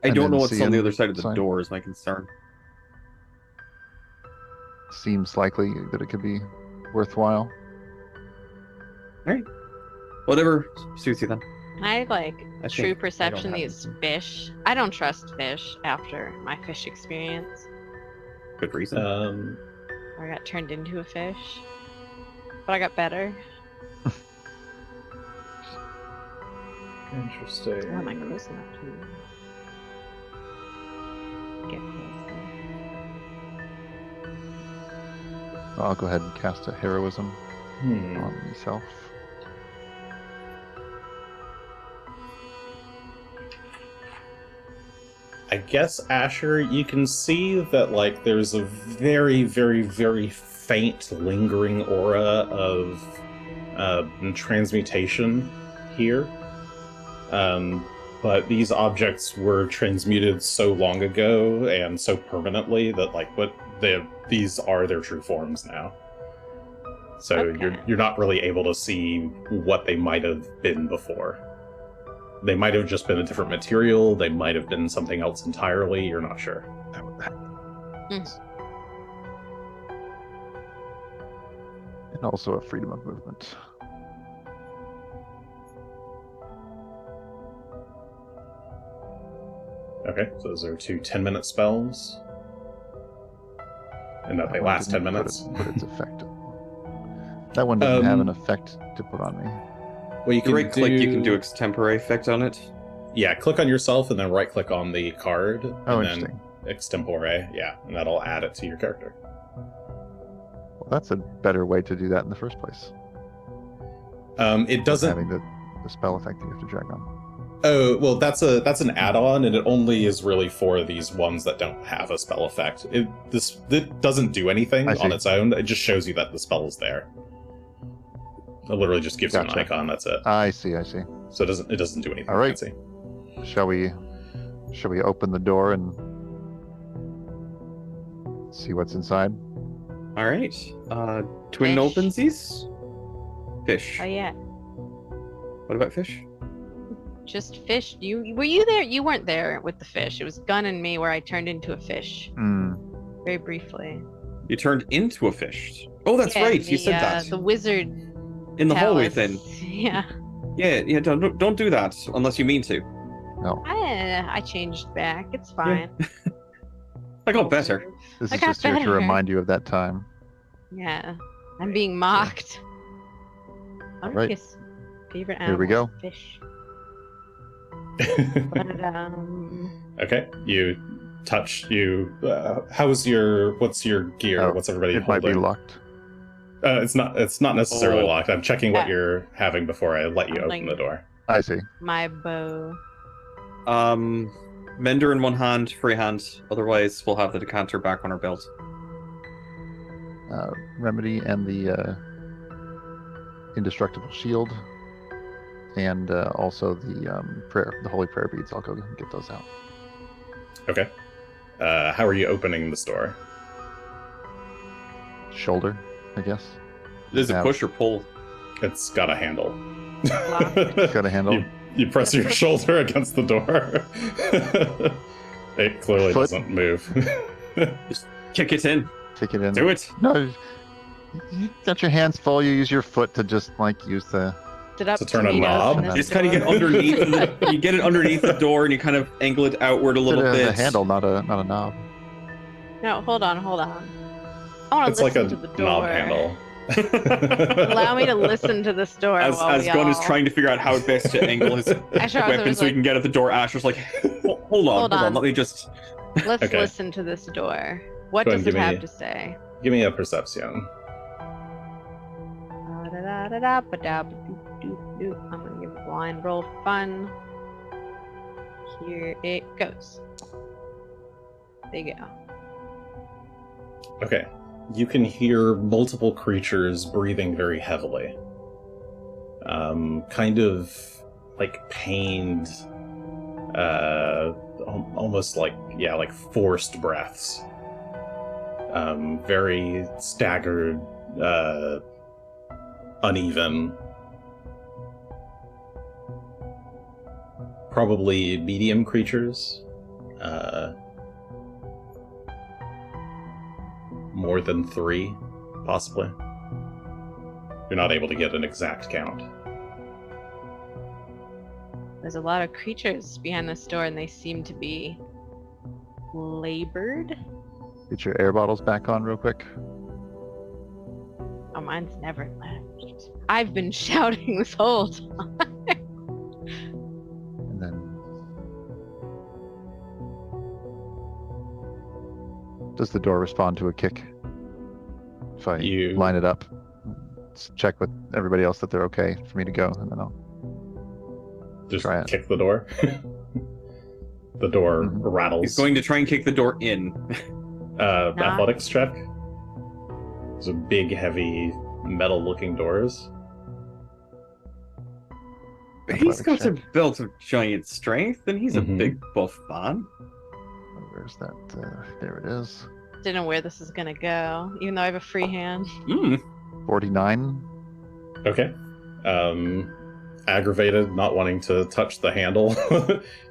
And don't then know what's see on the him other side of the sign. door is my concern. seems likely that it could be worthwhile. Alright. Whatever suits you then. Can I like I true think I perception don't have these anything. fish? I don't trust fish after my fish experience. Good reason. Or I got turned into a fish. But I got better. Interesting. Or am I close enough to get closer? I'll go ahead and cast a heroism Hmm. on myself. I guess, Asher, you can see that, like, there's a very, very, very faint lingering aura of transmutation here. But these objects were transmuted so long ago and so permanently that, like, these are their true forms now. So Okay. you're not really able to see what they might have been before. They might have just been a different material. They might have been something else entirely. You're not sure. And also a freedom of movement. Okay, so those are 2 10-minute spells. And that they one last 10 didn't minutes. Put its effect. That one didn't have an effect to put on me. Well, you You can right click, you can do extempore effect on it. Yeah, click on yourself and then right click on the card. Oh, and interesting. then extempore, yeah, and that'll add it to your character. Well, that's a better way to do that in the first place. It doesn't. Having the spell effect that you have to drag on. Oh, well, that's an add-on, and it only is really for these ones that don't have a spell effect. It doesn't do anything I see. on its own. It just shows you that the spell is there. It literally just gives you an Gotcha. icon. That's it. I see. So it doesn't do anything All right. fancy. Shall we open the door and see what's inside? Alright. Twin Fish. opensies? Fish. Oh yeah, What about fish? just fish. Were you there? You weren't there with the fish. It was Gunn and me where I turned into a fish Hmm. very briefly. You turned into a fish. Oh, that's Yeah, right. You said that. The wizard In the hallway palace. thing. Yeah. Yeah, don't do that unless you mean to. No, I changed back. It's fine. I got better. this I is got just here to better. remind you of that time. Yeah. I'm being mocked. Right. Kiss. Favorite Here animal. we go. Fish. But, Okay, you touch you. What's your gear? Oh, What's everybody It might holding? be locked. It's not necessarily Oh. locked. I'm checking what Yeah. you're having before I let you I'm open like- the door. I see. my bow. Mender in one hand, free hand. Otherwise, we'll have the decanter back on our belt. Remedy and the indestructible shield, and also the holy prayer beads. I'll go get those out. Okay. How are you opening the store? Shoulder, I guess. Is it Yeah. push or pull? It's got a handle. Lock. Got a handle. You press your shoulder against the door. It clearly Foot. doesn't move. Just kick it in. Take it in. Do it. No, you got your hands full. You use your foot to just use the. Sit up To turn a tomatoes knob? in You this just kind of get door. underneath. You get it underneath the door, and you kind of angle it outward a little the bit. handle, not a knob. No, hold on. I want to It's like listen a to the door. knob handle. Allow me to listen to this door As while we Gunn is all- trying to figure out how best to angle his Asher also weapon was so he like, can get at the door, Asher's like, hold on. Let me just. let's Okay. listen to this door. What Go does ahead it and give have me- to say? Give me a perception. I'm gonna give a blind roll for fun. Here it goes. There you go. Okay. You can hear multiple creatures breathing very heavily. Kind of like pained, almost like forced breaths. Very staggered, uneven. Probably medium creatures. More than 3, possibly. You're not able to get an exact count. There's a lot of creatures behind this door, and they seem to be labored. Get your air bottles back on real quick. Oh, mine's never left. I've been shouting this whole time. And then... Does the door respond to a kick? If I You- line it up. Let's check with everybody else that they're okay for me to go, and then I'll... Just Try it. kick the door. The door Mhm. rattles. He's going to try and kick the door in. Athletics check. Those are big, heavy, metal-looking doors. He's got check. a belt of giant strength, and he's Mhm. a big buff man. Where's that? There it is. Didn't know where this is gonna go, even though I have a free hand. 49. Okay. Aggravated, not wanting to touch the handle,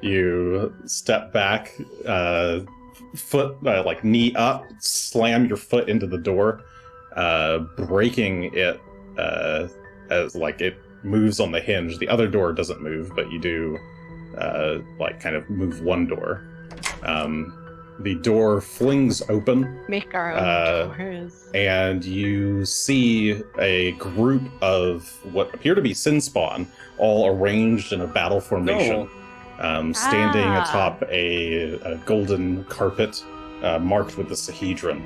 you step back, foot, like knee up, slam your foot into the door, breaking it as like it moves on the hinge. The other door doesn't move, but you do like kind of move one door. The door flings open, Make our own doors. and you see a group of what appear to be Sin Spawn, all arranged in a battle formation, standing atop a golden carpet marked with the Sahedron.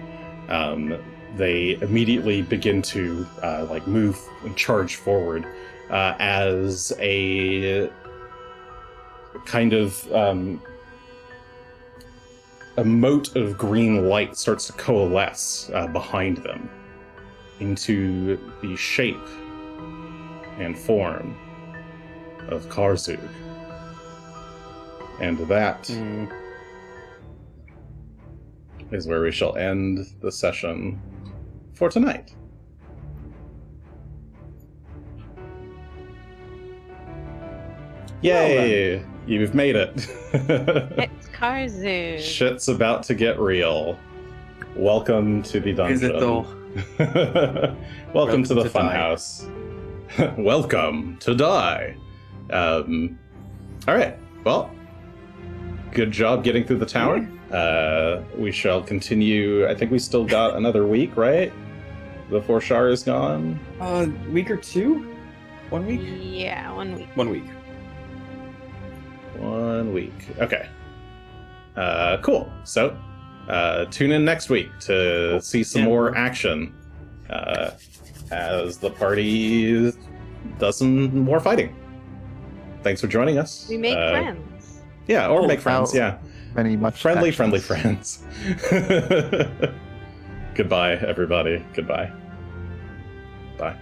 They immediately begin to like move and charge forward as a kind of a mote of green light starts to coalesce behind them into the shape and form of Karzug. And that is where we shall end the session for tonight. Yay! You've made it. It's Karzu. Shit's about to get real. Welcome to the dungeon. Is it though? Welcome to the to die. funhouse. Welcome to die. All right. Well, good job getting through the tower. We shall continue. I think we still got another week, right? Before Char is gone. Week or two? 1 week? Yeah, 1 week. 1 week. 1 week. Okay. Cool. So, tune in next week to see some Yeah. more action as the party does some more fighting. Thanks for joining us. We make friends. Yeah, or Oh, make friends. wow. Yeah, Many much friendly actions. friends. Goodbye, everybody. Goodbye. Bye.